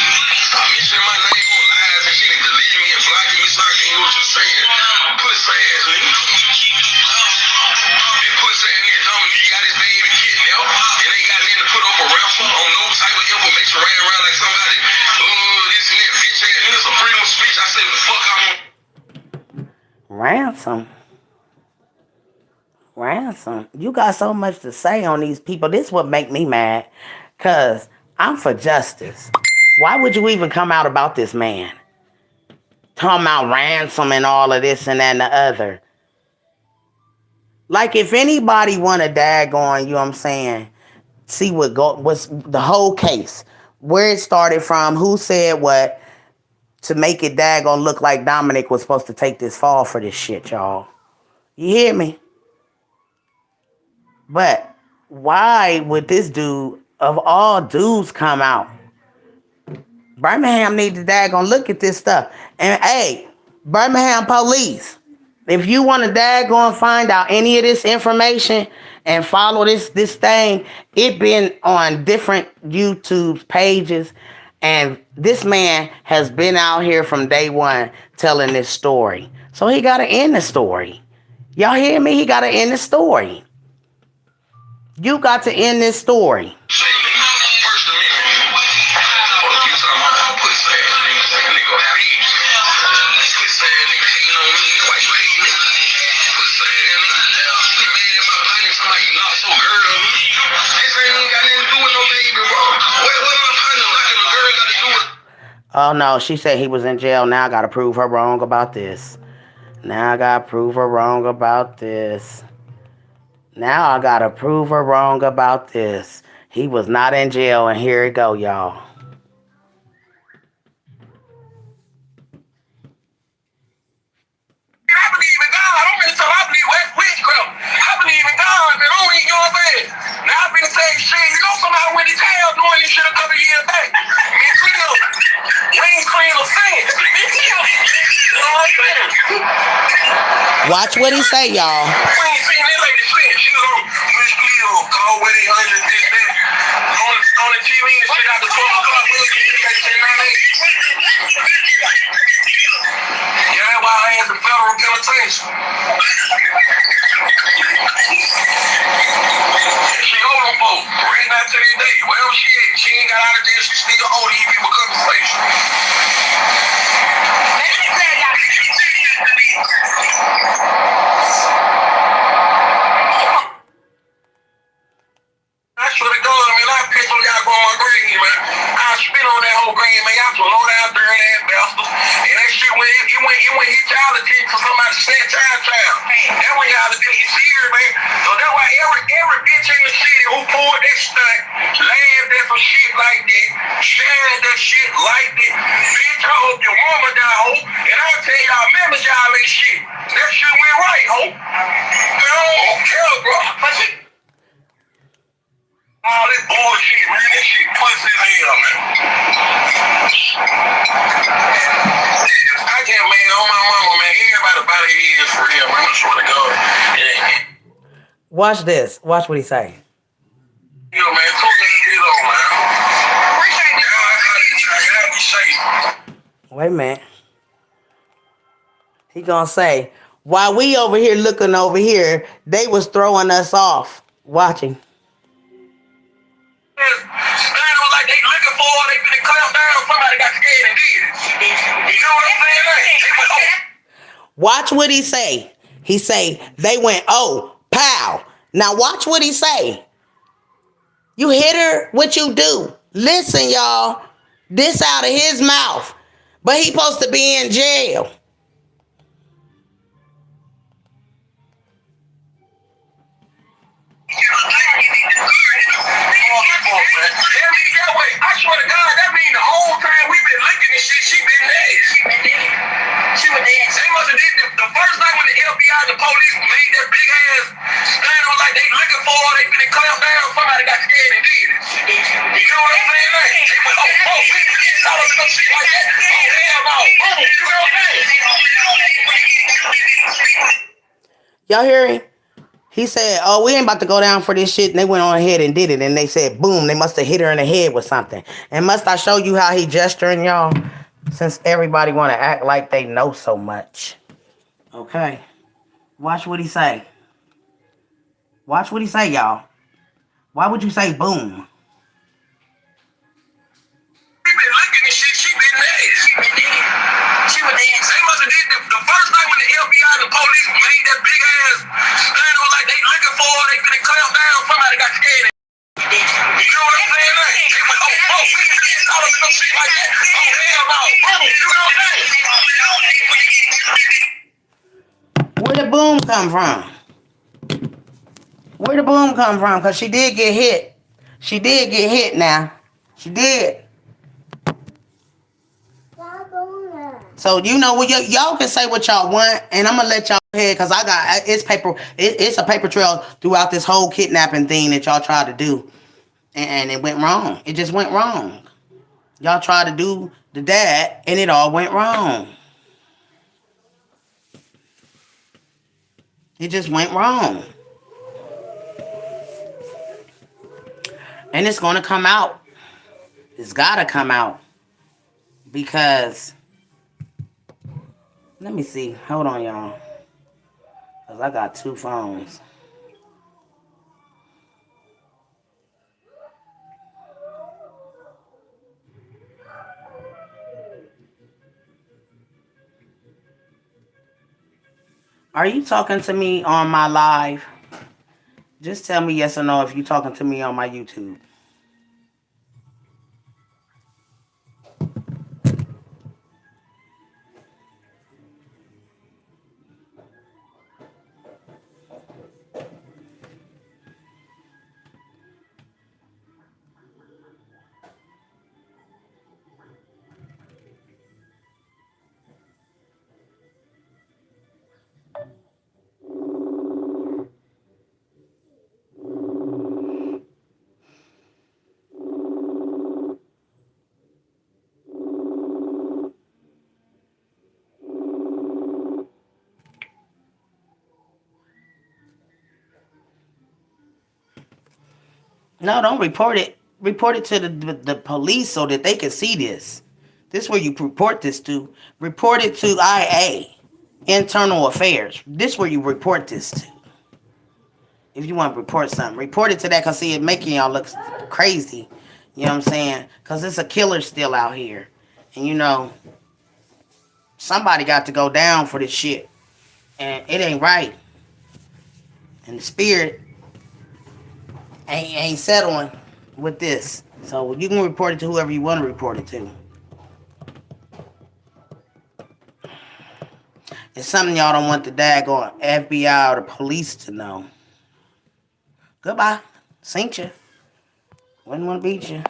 Ransom. You got so much to say on these people. This what make me mad. Because I'm for justice. Why would you even come out about this man? Talking about ransom and all of this and that and the other. Like if anybody want to daggone, you know what I'm saying, see what's the whole case. where it started from, who said what, to make it daggone look like Dominic was supposed to take this fall for this shit, y'all. You hear me? But why would this dude, of all dudes, come out? Birmingham need to daggone look at this stuff. And hey, Birmingham police, if you want to daggone find out any of this information and follow this thing, it been on different YouTube pages. And this man has been out here from day one telling this story. So he got to end the story. Y'all hear me? He got to end the story. You got to end this story. Oh no, she said he was in jail. Now I gotta prove her wrong about this. Now I gotta prove her wrong about this. Now I gotta prove her wrong about this. He was not in jail, and here it go, y'all. I believe in God. I'm finna tell I believe witchcraft. I believe in God, man. I don't eat your bed. Now I'm finna say shit. You know somebody went to jail doing this shit a couple years back. Me too. You ain't clean or sin. Me too. You know what I'm saying? Watch what he say, y'all. We ain't seen that lady shit. She was on Wish Cleo, call with 800, this, that. On the TV and shit out the 12 o'clock. Yeah, why I had the federal penitentiary. She owed them folks. Right now to this day. Wherever she at, she ain't got out of jail. She still owe these people compensation. I swear to God, man, I pissed on y'all on my grave, man. I spit on that whole grave, man. Y'all some low down dirty ass bastards. And that shit when hit y'all attention for somebody to snatch child. That when y'all attention serious, man. So that's why every bitch in the city who pulled that stunt, laughed at some shit like that, shared that shit like that. Bitch, I hope your mama die, ho. And I'll tell y'all, remember y'all ain't shit. That shit went right, ho. Man, I don't care, bro. All this bullshit, man. This shit pussy as hell, man. I can't, man, on my mama, man. Everybody about their ears for real, man. I swear to God. Yeah. Watch this. Watch what he say. Yo, man, talk to me, man. Appreciate it. I gotta be safe. Wait a minute. He gonna say, while we over here looking over here, they was throwing us off. Watching. Was like they looking for her, they finna clamp down, somebody got scared and did it. You know what I'm saying? Watch what he say. He say, they went, oh, pow. Now watch what he say. You hit her, what you do? Listen, y'all. This out of his mouth. But he supposed to be in jail. I swear to God, that mean the whole time we've been looking at shit, she been dead. She was dead. They must have did the first night when the FBI and the police made that big ass stand on like they looking for her, they finna clamp down, somebody got scared and did it. You know what I'm saying? Like, they was, we didn't tell us no shit like that. Oh, hell no. You know what I'm saying? Y'all hear him? He said, oh, we ain't about to go down for this shit. And they went on ahead and did it. And they said, boom, they must have hit her in the head with something. And must I show you how he gesturing, y'all? Since everybody want to act like they know so much. Okay. Watch what he say. Watch what he say, y'all. Why would you say boom? We been looking at shit, she been dead. She was dead. They must have did the first night when the FBI and the police made that big ass stand on like they looking for her, they finna clamp down, somebody got scared. You know what I'm saying? Like, they was, we didn't tell us no shit like that. Oh, hell no. You know what I'm saying? Where the boom come from? Where the boom come from? Because she did get hit. She did get hit now. She did. So you know, y'all can say what y'all want, and I'm gonna let y'all ahead because I got it's paper. It's a paper trail throughout this whole kidnapping thing that y'all tried to do, and it went wrong. It just went wrong. Y'all tried to do the dad, and it all went wrong. It just went wrong, and it's gonna come out. It's gotta come out because let me see. Hold on, y'all, because I got two phones. Are you talking to me on my live? Just tell me yes or no if you're talking to me on my YouTube. No, don't report it. Report it to the police so that they can see this. This is where you report this to. Report it to IA, Internal Affairs. This is where you report this to. If you want to report something, report it to that because see it making y'all look crazy. You know what I'm saying? Because it's a killer still out here. And you know, somebody got to go down for this shit. And it ain't right. And the spirit ain't settling with this. So you can report it to whoever you want to report it to. It's something y'all don't want the daggone FBI or the police to know. Goodbye. Seen you. Wouldn't want to beat you.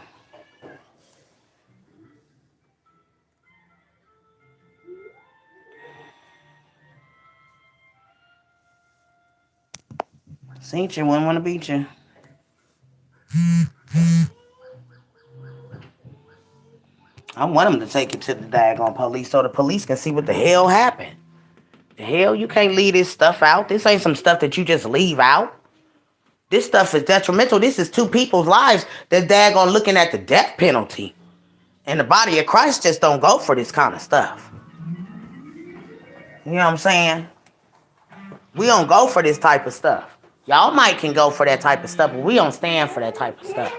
Seen you. Wouldn't want to beat you. I want them to take it to the daggone police so the police can see what the hell happened. The hell, you can't leave this stuff out. This ain't some stuff that you just leave out. This stuff is detrimental. This is two people's lives that daggone looking at the death penalty. And the body of Christ just don't go for this kind of stuff. You know what I'm saying? We don't go for this type of stuff. Y'all might can go for that type of stuff, but we don't stand for that type of stuff.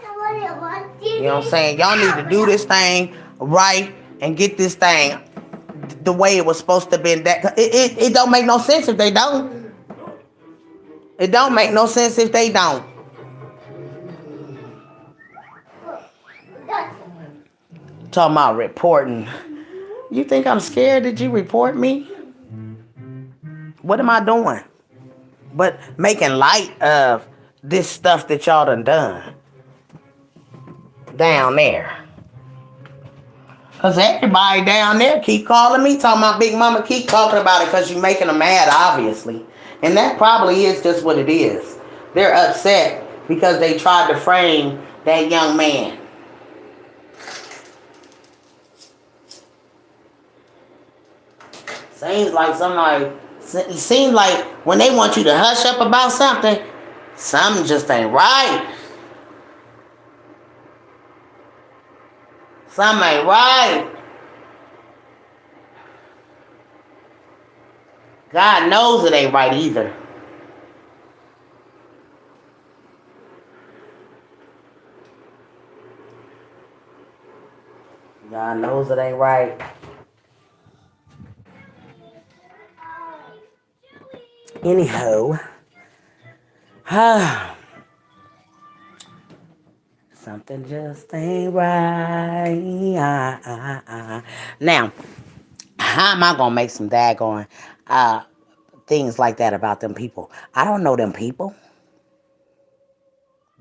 You know what I'm saying? Y'all need to do this thing right and get this thing the way it was supposed to be. It don't make no sense if they don't. It don't make no sense if they don't. Talking about reporting. You think I'm scared? Did you report me? What am I doing? But making light of this stuff that y'all done down there. Because everybody down there keep calling me, talking about Big Mama, keep talking about it because you're making them mad, obviously. And that probably is just what it is. They're upset because they tried to frame that young man. Seems like when they want you to hush up about something just ain't right. Something ain't right. God knows it ain't right either. God knows it ain't right. Anyhow, something just ain't right. Now, how am I gonna make some daggone things like that about them people? I don't know them people.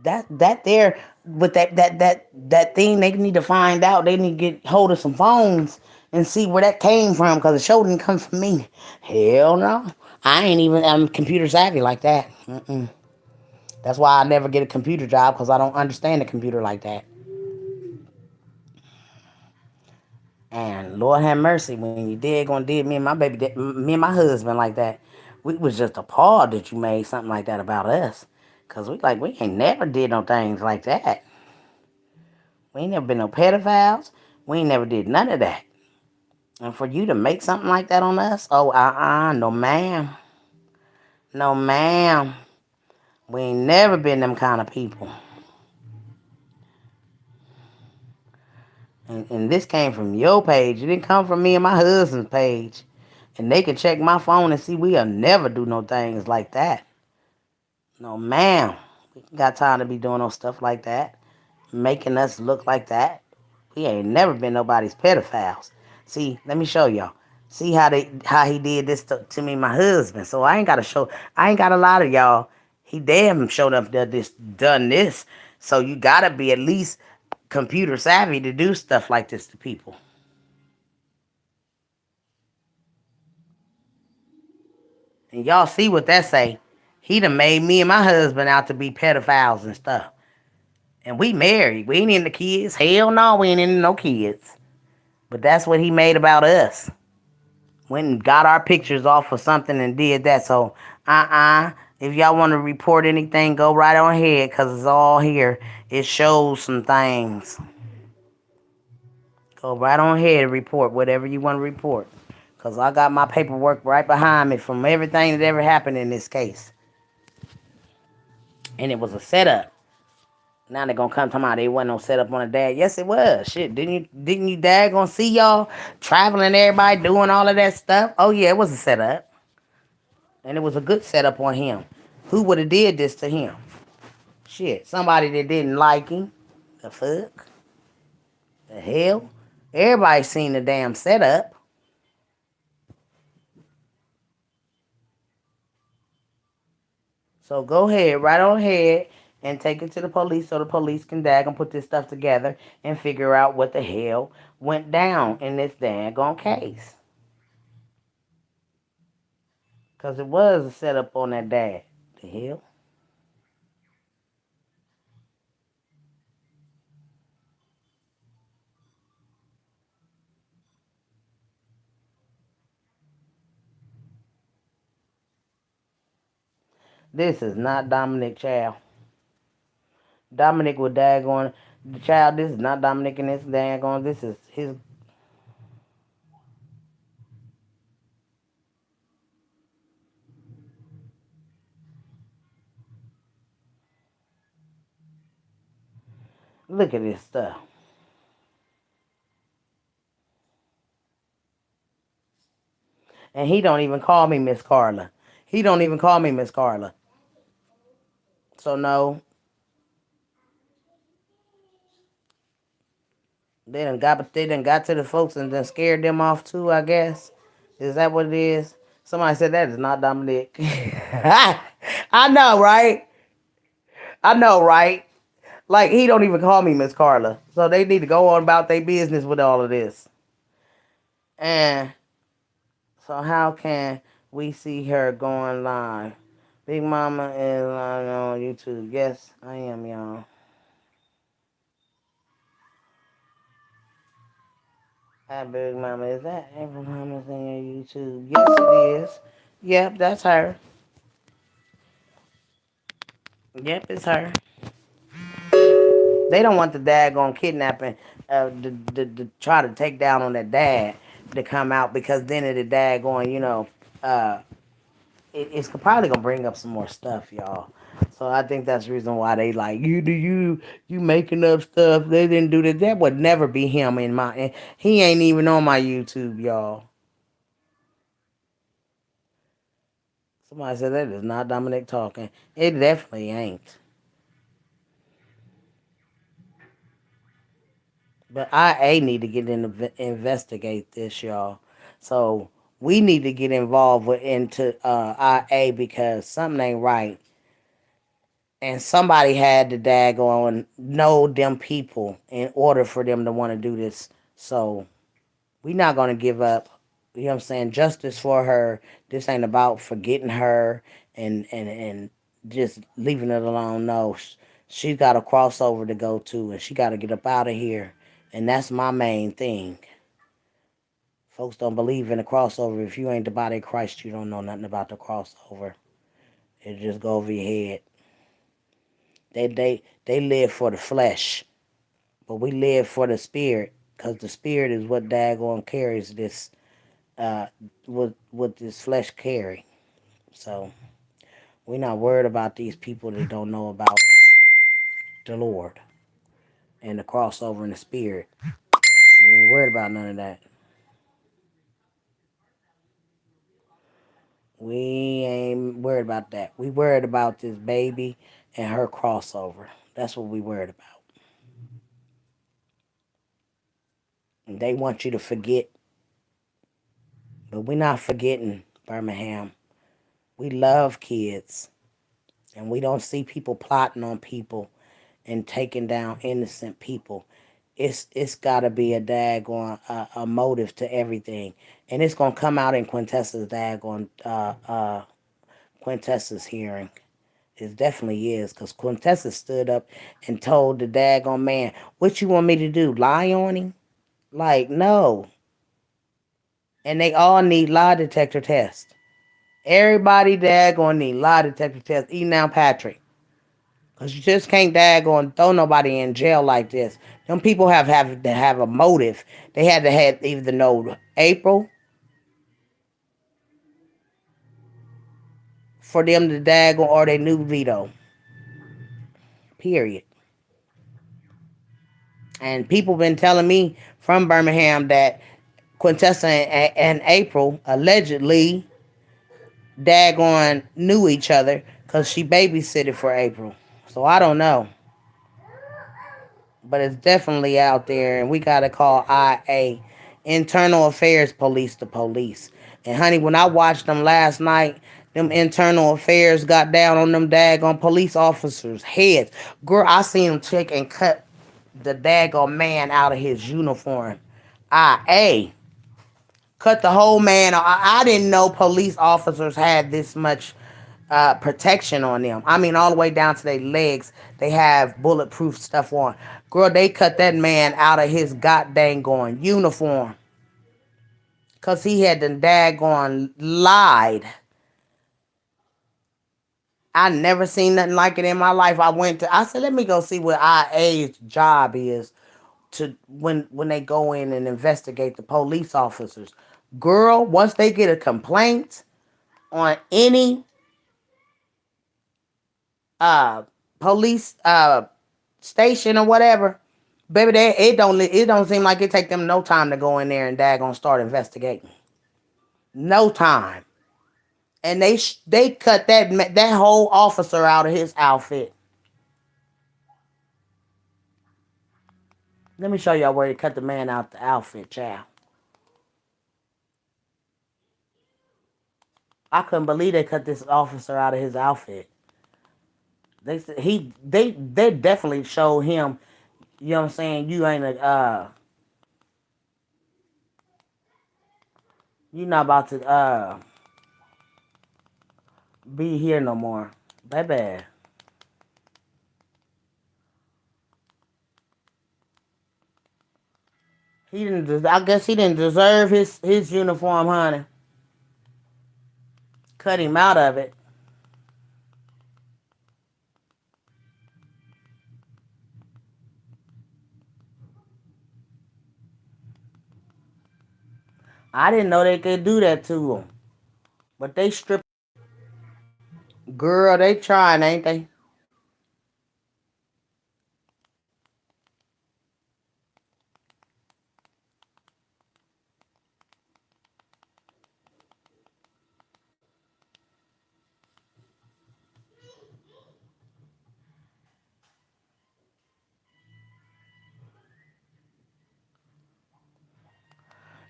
That there with that thing, they need to find out. They need to get hold of some phones and see where that came from because the show didn't come from me. Hell no. I ain't even I'm computer savvy like that. Mm-mm. That's why I never get a computer job because I don't understand the computer like that. And Lord have mercy, when you did me and my baby, me and my husband like that, we was just appalled that you made something like that about us. Cause we ain't never did no things like that. We ain't never been no pedophiles. We ain't never did none of that. And for you to make something like that on us, oh no ma'am, no ma'am. We ain't never been them kind of people. And this came from your page. It didn't come from me and my husband's page. And they can check my phone and see we'll never do no things like that. No, ma'am. We got time to be doing no stuff like that. Making us look like that. We ain't never been nobody's pedophiles. See, let me show y'all. See how he did this to me, my husband. So I ain't got a lot of y'all. He damn showed up done this. So you gotta be at least computer savvy to do stuff like this to people. And y'all see what that say. He done made me and my husband out to be pedophiles and stuff. And we married. We ain't into kids. Hell no, we ain't into no kids. But that's what he made about us. Went and got our pictures off of something and did that. So, if y'all want to report anything, go right on ahead because it's all here. It shows some things. Go right on ahead and report whatever you want to report. Because I got my paperwork right behind me from everything that ever happened in this case. And it was a setup. Now they're gonna come to my they wasn't no setup on the dad. Yes, it was. Shit, didn't you dad gonna see y'all traveling everybody doing all of that stuff? Oh yeah, it was a setup. And it was a good setup on him. Who would have did this to him? Shit, somebody that didn't like him. The fuck? The hell? Everybody seen the damn setup. So go ahead, right on ahead, and take it to the police so the police can daggone put this stuff together and figure out what the hell went down in this daggone case. Because it was a setup on that dad. The hell? This is not Dominic Child. Dominic was daggone the child. This is not Dominic and this daggone. This is his. Look at this stuff. And he don't even call me Miss Carla. He don't even call me Miss Carla. So no, they done got to the folks and then scared them off too, I guess. Is that what it is? Somebody said that is not Dominic. I know, right? I know, right? Like he don't even call me Miss Carla. So they need to go on about their business with all of this. And so how can we see her going live? Big Mama is live on YouTube. Yes, I am, y'all. Hi, Big Mama. Is that April Mama's on your YouTube? Yes, it is. Yep, that's her. Yep, it's her. They don't want the daggone kidnapping, to try to take down on that dad to come out because then the daggone, uh, it's probably gonna bring up some more stuff, y'all. So I think that's the reason why they like you making up stuff. They didn't do that. That would never be him in my. He ain't even on my YouTube, y'all. Somebody said that is not Dominic talking. It definitely ain't. But IA need to get in investigate this, y'all. So we need to get involved into IA because something ain't right. And somebody had to daggone know them people in order for them to want to do this. So We not gonna give up. You know what I'm saying? Justice for her. This ain't about forgetting her and just leaving it alone. No, she's got a crossover to go to, and she got to get up out of here. And that's my main thing. Folks don't believe in the crossover. If you ain't the body of Christ, you don't know nothing about the crossover. It just go over your head. They live for the flesh, but we live for the spirit, cause the spirit is what daggone carries this uh what this flesh carry. So we're not worried about these people that don't know about the Lord and the crossover in the spirit. We ain't worried about none of that. We ain't worried about that. We worried about this baby and her crossover. That's what we worried about. And they want you to forget, but we're not forgetting Birmingham. We love kids, and we don't see people plotting on people and taking down innocent people. It's got to be a daggone a motive to everything, and it's gonna come out in Quintessa's daggone Quintessa's hearing. It definitely is, because Quintessa stood up and told the daggone man, "What you want me to do? Lie on him?" Like, no. And they all need lie detector tests. Everybody daggone need lie detector tests. Even now, Patrick. Because you just can't daggone throw nobody in jail like this. Them people have to have a motive. They had to have either know April for them to daggone, or they knew Vito. Period. And people been telling me from Birmingham that Quintessa and April allegedly daggone knew each other because she babysitted for April. So I don't know. But it's definitely out there, and we gotta call IA, Internal Affairs Police, the police. And honey, when I watched them last night, them Internal Affairs got down on them daggone police officers' heads. Girl, I seen them check and cut the daggone man out of his uniform. IA cut the whole man. I didn't know police officers had this much protection on them. I mean, all the way down to their legs, they have bulletproof stuff on. Girl, they cut that man out of his goddamn going uniform. Because he had done daggone lied. I never seen nothing like it in my life. I said, let me go see what IA's job is to when they go in and investigate the police officers. Girl, once they get a complaint on any uh police station or whatever, baby, it don't seem like it take them no time to go in there and daggone start investigating. No time. And they cut that whole officer out of his outfit. Let me show y'all where they cut the man out the outfit, child. I couldn't believe they cut this officer out of his outfit. They said they definitely showed him. You know what I'm saying? You not about to be here no more, baby. He didn't. I guess he didn't deserve his uniform, honey. Cut him out of it. I didn't know they could do that to him, but they stripped. Girl, they trying, ain't they?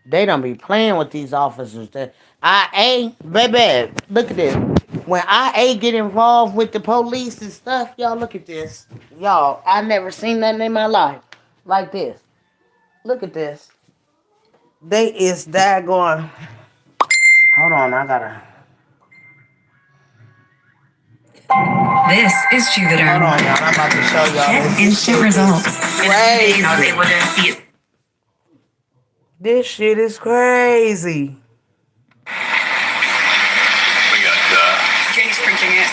They don't be playing with these officers. IA, baby, look at this. When IA get involved with the police and stuff, y'all look at this. I never seen nothing in my life like this. Look at this. They is that going. Hold on, I gotta. This is Hold Juvederm. on, y'all. I'm about to show y'all Get this. This instant shit is results. In a few days, I was crazy. able to see it. This shit is crazy. We got James printing it.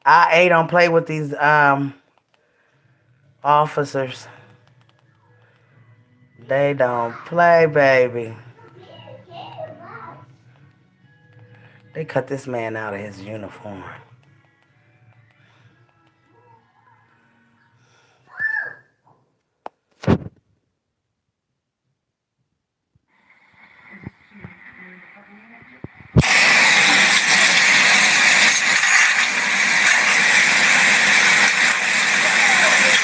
I don't play with these officers. They don't play, baby. They cut this man out of his uniform.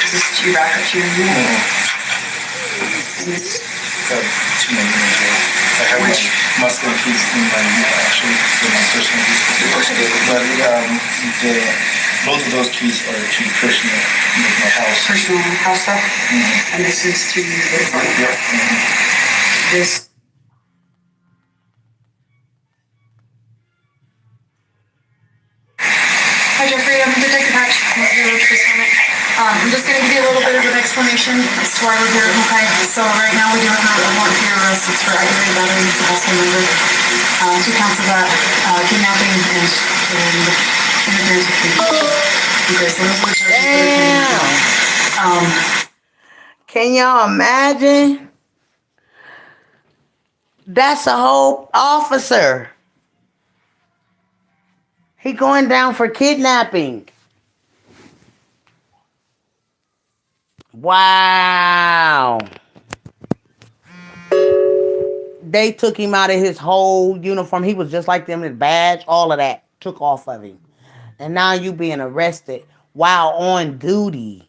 This is two backup shoes. Too many images. I have my muscle keys in my actually in my personal keys. But the both of those keys are to personal my house. Personal house stuff. And this is to the front. Yep. This. Hi Jeffrey, I'm Detective Hatch. I'm just going to give you a little bit of an explanation as to why we're here. Okay, so right now we do have a warrant for your arrest. It's for aggravated battery. It's a household member. 2 counts of that, kidnapping and interference with people. Okay, so those are the charges that are pending. Can y'all imagine? That's a whole officer. He going down for kidnapping. Wow. They took him out of his whole uniform. He was just like them, his badge, all of that took off of him. And now you being arrested while on duty.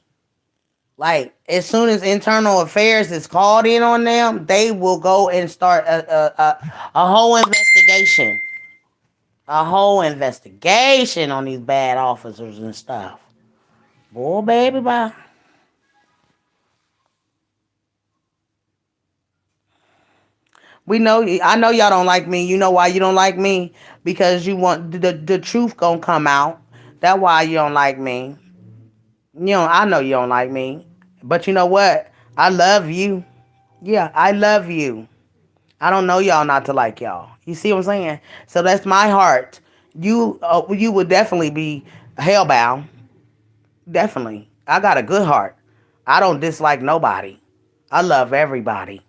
Like, as soon as internal affairs is called in on them, they will go and start a whole investigation. A whole investigation on these bad officers and stuff. Boy, baby, bye. We know. I know y'all don't like me. You know why you don't like me? Because you want the truth gonna come out. That's why you don't like me. You know, I know you don't like me. But you know what? I love you. Yeah, I love you. I don't know y'all not to like y'all. You see what I'm saying? So that's my heart. You would definitely be hellbound. Definitely. I got a good heart. I don't dislike nobody. I love everybody.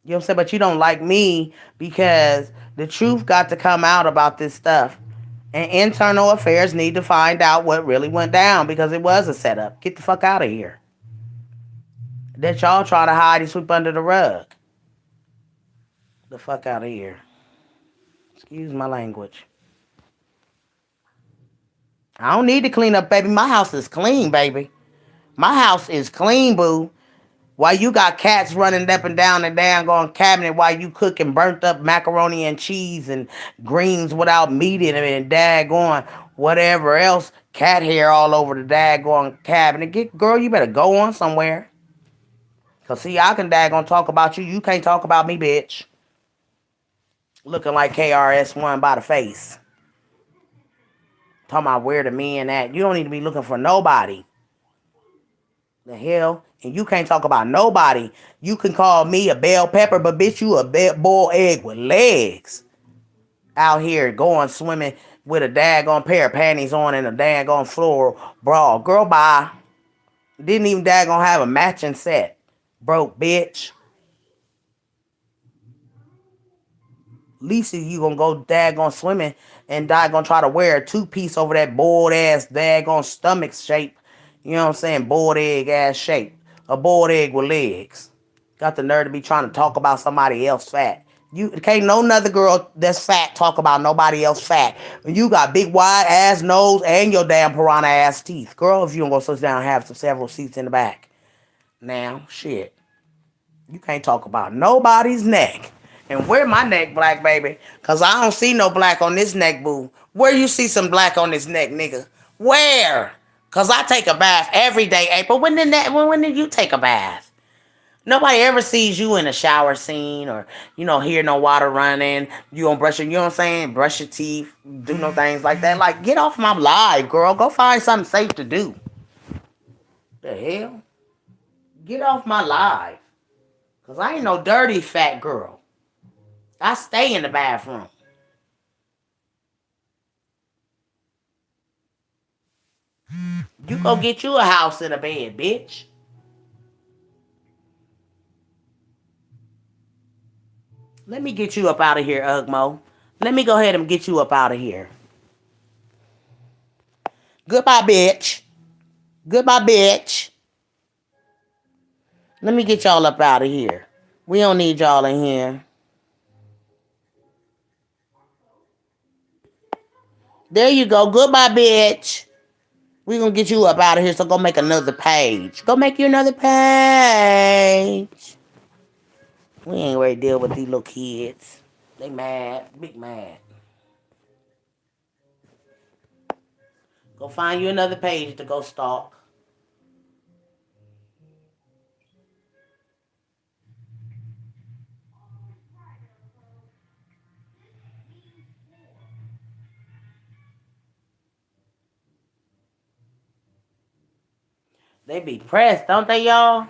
You know what I'm saying? But you don't like me because the truth got to come out about this stuff. And internal affairs need to find out what really went down because it was a setup. Get the fuck out of here. That y'all try to hide and sweep under the rug. The fuck out of here. Excuse my language. I don't need to clean up, baby. My house is clean, baby. My house is clean, boo. While you got cats running up and down the damn going cabinet while you cooking burnt up macaroni and cheese and greens without meat in it and daggone whatever else, cat hair all over the daggone cabinet. Girl, you better go on somewhere. Cause see, I can daggone talk about you. You can't talk about me, bitch. Looking like KRS-One by the face. Talking about where the men at. You don't need to be looking for nobody. The hell? And you can't talk about nobody. You can call me a bell pepper, but bitch, you a boiled egg with legs. Out here going swimming with a daggone pair of panties on and a daggone floral bra. Girl, bye. Didn't even daggone have a matching set. Broke bitch. Least you gonna go daggone swimming and daggone try to wear a two-piece over that boiled ass daggone stomach shape. You know what I'm saying? Boiled egg ass shape. A boiled egg with legs. Got the nerve to be trying to talk about somebody else fat. You can't no other girl that's fat talk about nobody else fat. You got big wide ass nose and your damn piranha ass teeth. Girl, if you don't go sit down and have some several seats in the back. Now, shit. You can't talk about nobody's neck. And where my neck black, baby? Cause I don't see no black on this neck, boo. Where you see some black on this neck, nigga? Where? Cause I take a bath every day, April. When did you take a bath? Nobody ever sees you in a shower scene or, hear no water running. You don't brush your, you know what I'm saying? Brush your teeth, do no things like that. Like, get off my live, girl. Go find something safe to do. The hell? Get off my live. Because I ain't no dirty fat girl. I stay in the bathroom. You go get you a house and a bed, bitch. Let me get you up out of here, Ugmo. Let me go ahead and get you up out of here. Goodbye, bitch. Goodbye, bitch. Let me get y'all up out of here. We don't need y'all in here. There you go. Goodbye, bitch. We gonna get you up out of here, so go make another page. Go make you another page. We ain't ready to deal with these little kids. They mad. Big mad. Go find you another page to go stalk. They be pressed, don't they, y'all?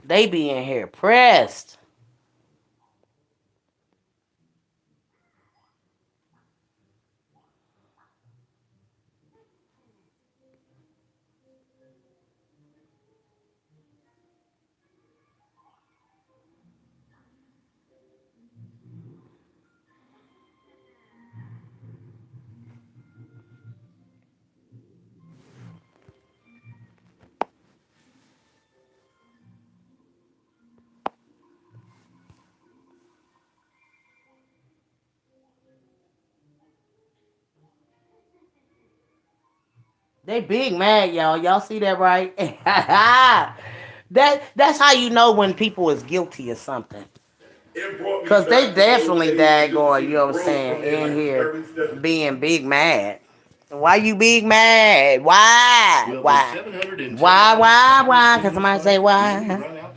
They be in here pressed. They big mad, y'all. Y'all see that, right? That's how you know when people is guilty of something. Because they definitely daggone, you know what I'm saying, in here being big mad. Why you big mad? Why? Why? Why? Can somebody say why?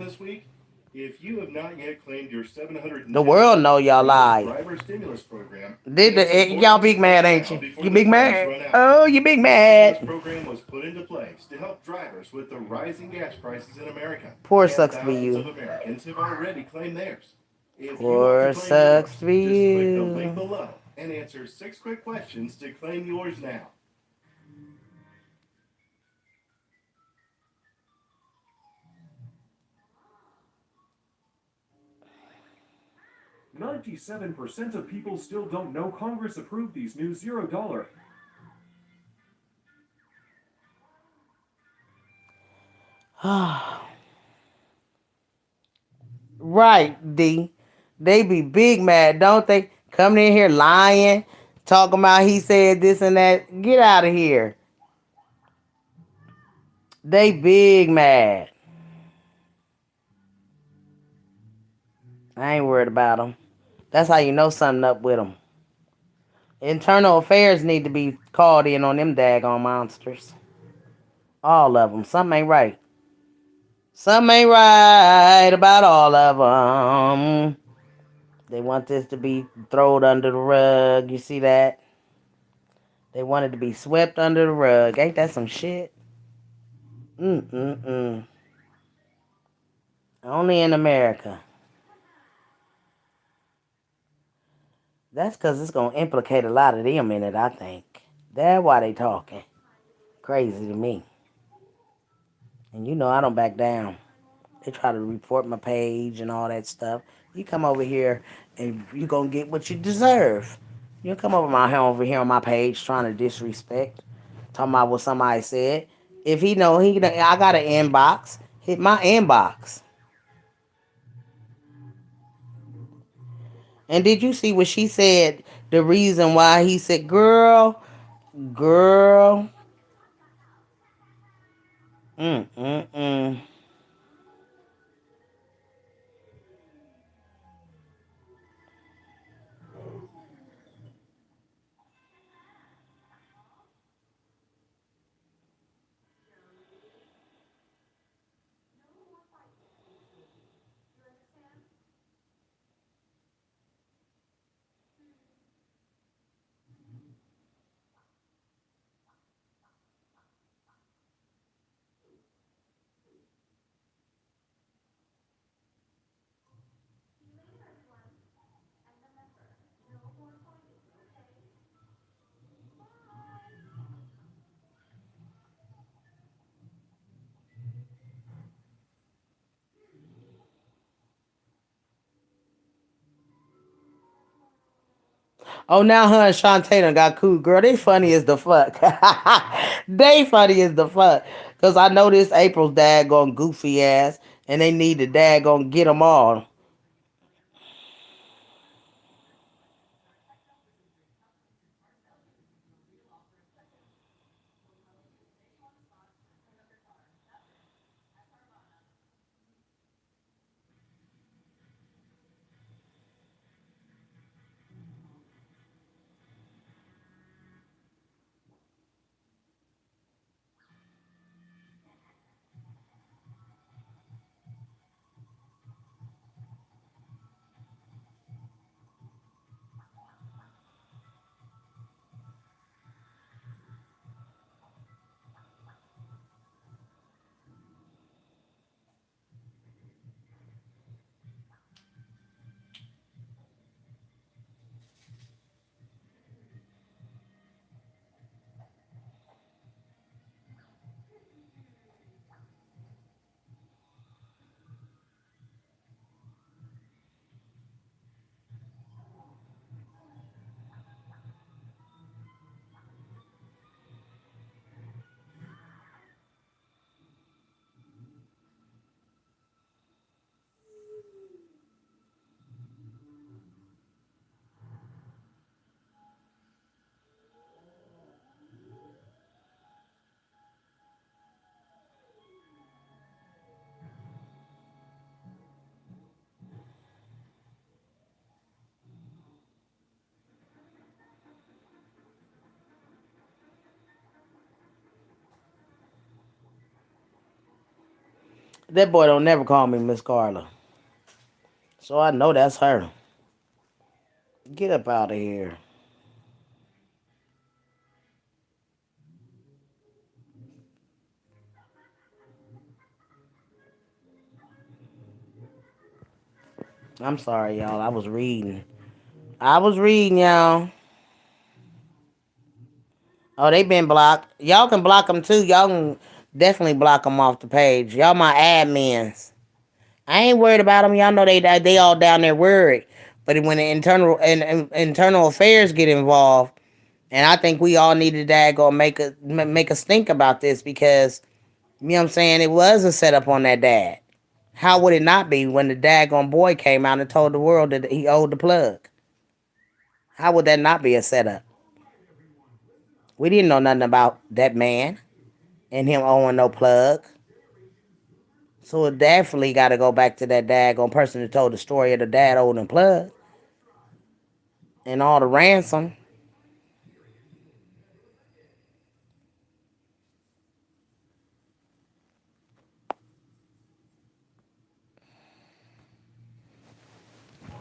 If you have not yet claimed your The world know y'all lie. driver stimulus program, Y'all big mad, ain't you? You big mad? run out. Oh, you big This mad. program was put into place to help drivers with the rising gas prices in America. Poor And sucks for thousands of you. Americans have already claimed theirs. If you want to Poor claim yours, sucks for just click the link you. below and answer 6 quick questions to claim yours now. "97% of people still don't know Congress approved these new $0." Right, D. They be big mad, don't they? Coming in here lying, talking about he said this and that. Get out of here. They big mad. I ain't worried about them. That's how you know something up with them. Internal affairs need to be called in on them daggone monsters. All of them. Something ain't right. Something ain't right about all of them. They want this to be thrown under the rug. You see that? They want it to be swept under the rug. Ain't that some shit? Mm-mm-mm. Only in America. That's because it's going to implicate a lot of them in it, I think. That's why they talking. Crazy to me. And you know I don't back down. They try to report my page and all that stuff. You come over here and you going to get what you deserve. You come over here on my page trying to disrespect. Talking about what somebody said. If he know, I got an inbox. Hit my inbox. And did you see what she said? The reason why he said, girl. Mm-mm-mm. Oh, now her and Shantae done got cool, girl. They funny as the fuck. They funny as the fuck. Cause I know this April's dad going goofy ass, and they need the dad gonna get them all. That boy don't never call me Miss Carla. So I know that's her. Get up out of here. I'm sorry, y'all. I was reading. I was reading, y'all. Oh, they been blocked. Y'all can block them too. Y'all can definitely block them off the page. Y'all my admins. I ain't worried about them. Y'all know they all down there worried. But when the internal affairs get involved, and I think we all need to make us think about this because you know what I'm saying, it was a setup on that dad. How would it not be when the daggone boy came out and told the world that he owed the plug? How would that not be a setup? We didn't know nothing about that man and him owing no plug. So it definitely got to go back to that daggone person that told the story of the dad owing plug and all the ransom.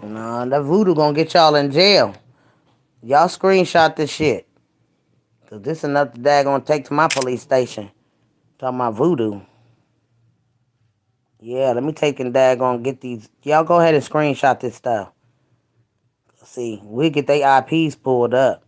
Nah, that voodoo gonna get y'all in jail. Y'all screenshot this shit. Cause this enough the dad gonna take to my police station. Talking about voodoo. Yeah, let me take and daggone get these. Y'all go ahead and screenshot this stuff. See, we get they IPs pulled up.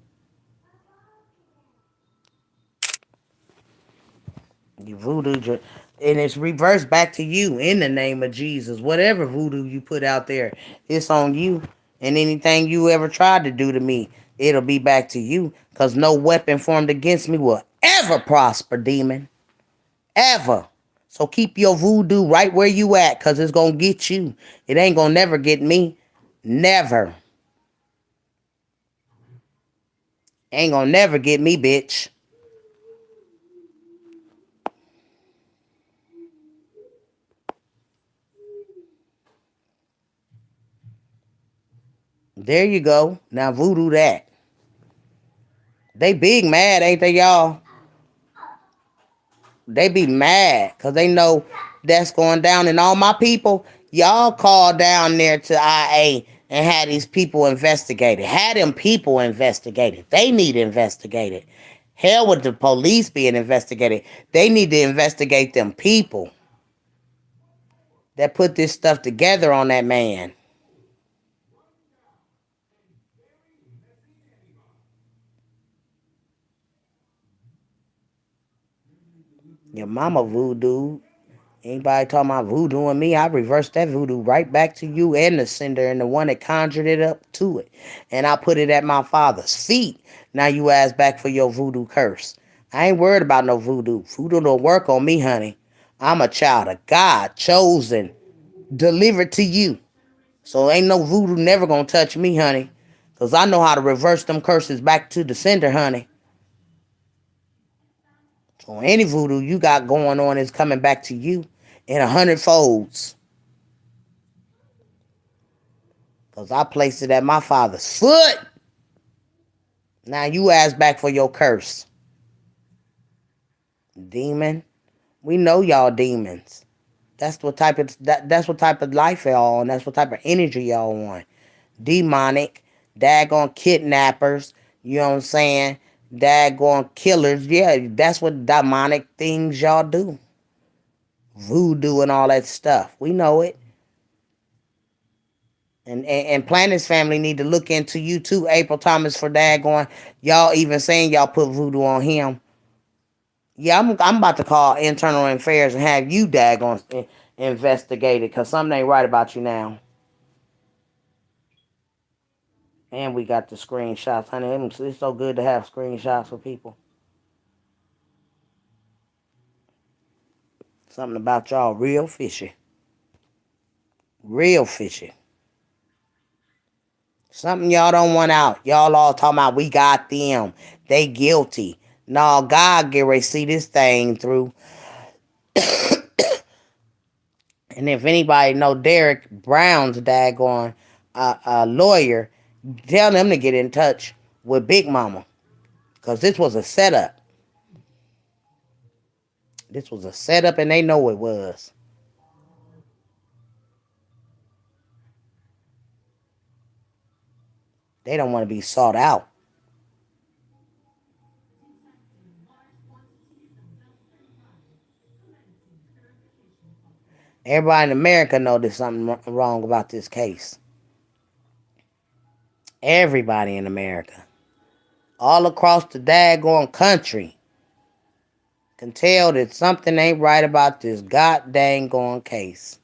You voodoo, and it's reversed back to you in the name of Jesus. Whatever voodoo you put out there, it's on you. And anything you ever tried to do to me, it'll be back to you. Because no weapon formed against me will ever prosper, demon. Ever. So keep your voodoo right where you at, because it's going to get you. It ain't going to never get me. Never. Ain't going to never get me, bitch. There you go. Now voodoo that. They big mad, ain't they, y'all? They be mad because they know that's going down. And all my people, y'all call down there to IA and had these people investigated. Had them people investigated. They need investigated. Hell with the police being investigated. They need to investigate them people that put this stuff together on that man. Your mama voodoo. Anybody talking about voodoo and me, I reverse that voodoo right back to you and the sender and the one that conjured it up to it. And I put it at my father's feet. Now you ask back for your voodoo curse. I ain't worried about no voodoo. Voodoo don't work on me, honey. I'm a child of God, chosen, delivered to you. So ain't no voodoo never gonna touch me, honey. Because I know how to reverse them curses back to the sender, honey. So any voodoo you got going on is coming back to you in 100 folds. Because I placed it at my father's foot. Now you ask back for your curse. Demon. We know y'all demons. That's what type of life y'all on. That's what type of energy y'all on. Demonic, daggone kidnappers, you know what I'm saying? Daggone killers. Yeah, that's what demonic things y'all do. Voodoo and all that stuff. We know it. And Planet's family need to look into you too, April Thomas, for daggone y'all even saying y'all put voodoo on him. Yeah, I'm about to call internal affairs and have you daggone investigated because something ain't right about you now. And we got the screenshots, honey. It's so good to have screenshots for people. Something about y'all real fishy. Real fishy. Something y'all don't want out. Y'all all talking about we got them. They guilty. No, God get ready to see this thing through. And if anybody know Derek Brown's daggone lawyer, tell them to get in touch with Big Mama. Because this was a setup. This was a setup and they know it was. They don't want to be sought out. Everybody in America know there's something wrong about this case. Everybody in America. All across the daggone country can tell that something ain't right about this goddamn going case.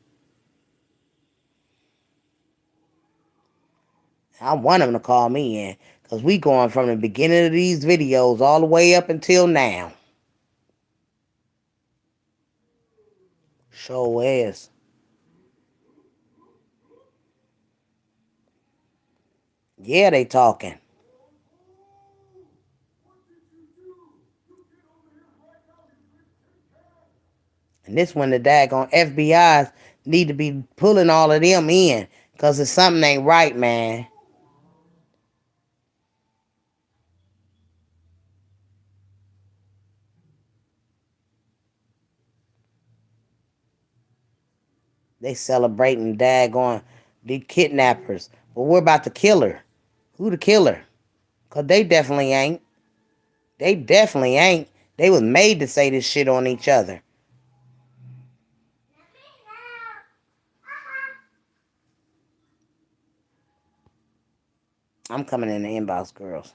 I want them to call me in because we going from the beginning of these videos all the way up until now. Sure is. Yeah, they talking. And this when the daggone FBI's need to be pulling all of them in because if something ain't right, man. They celebrating daggone the kidnappers. But we're about to kill her. Who the killer? Because they definitely ain't. They definitely ain't. They was made to say this shit on each other. I'm coming in the inbox, girls.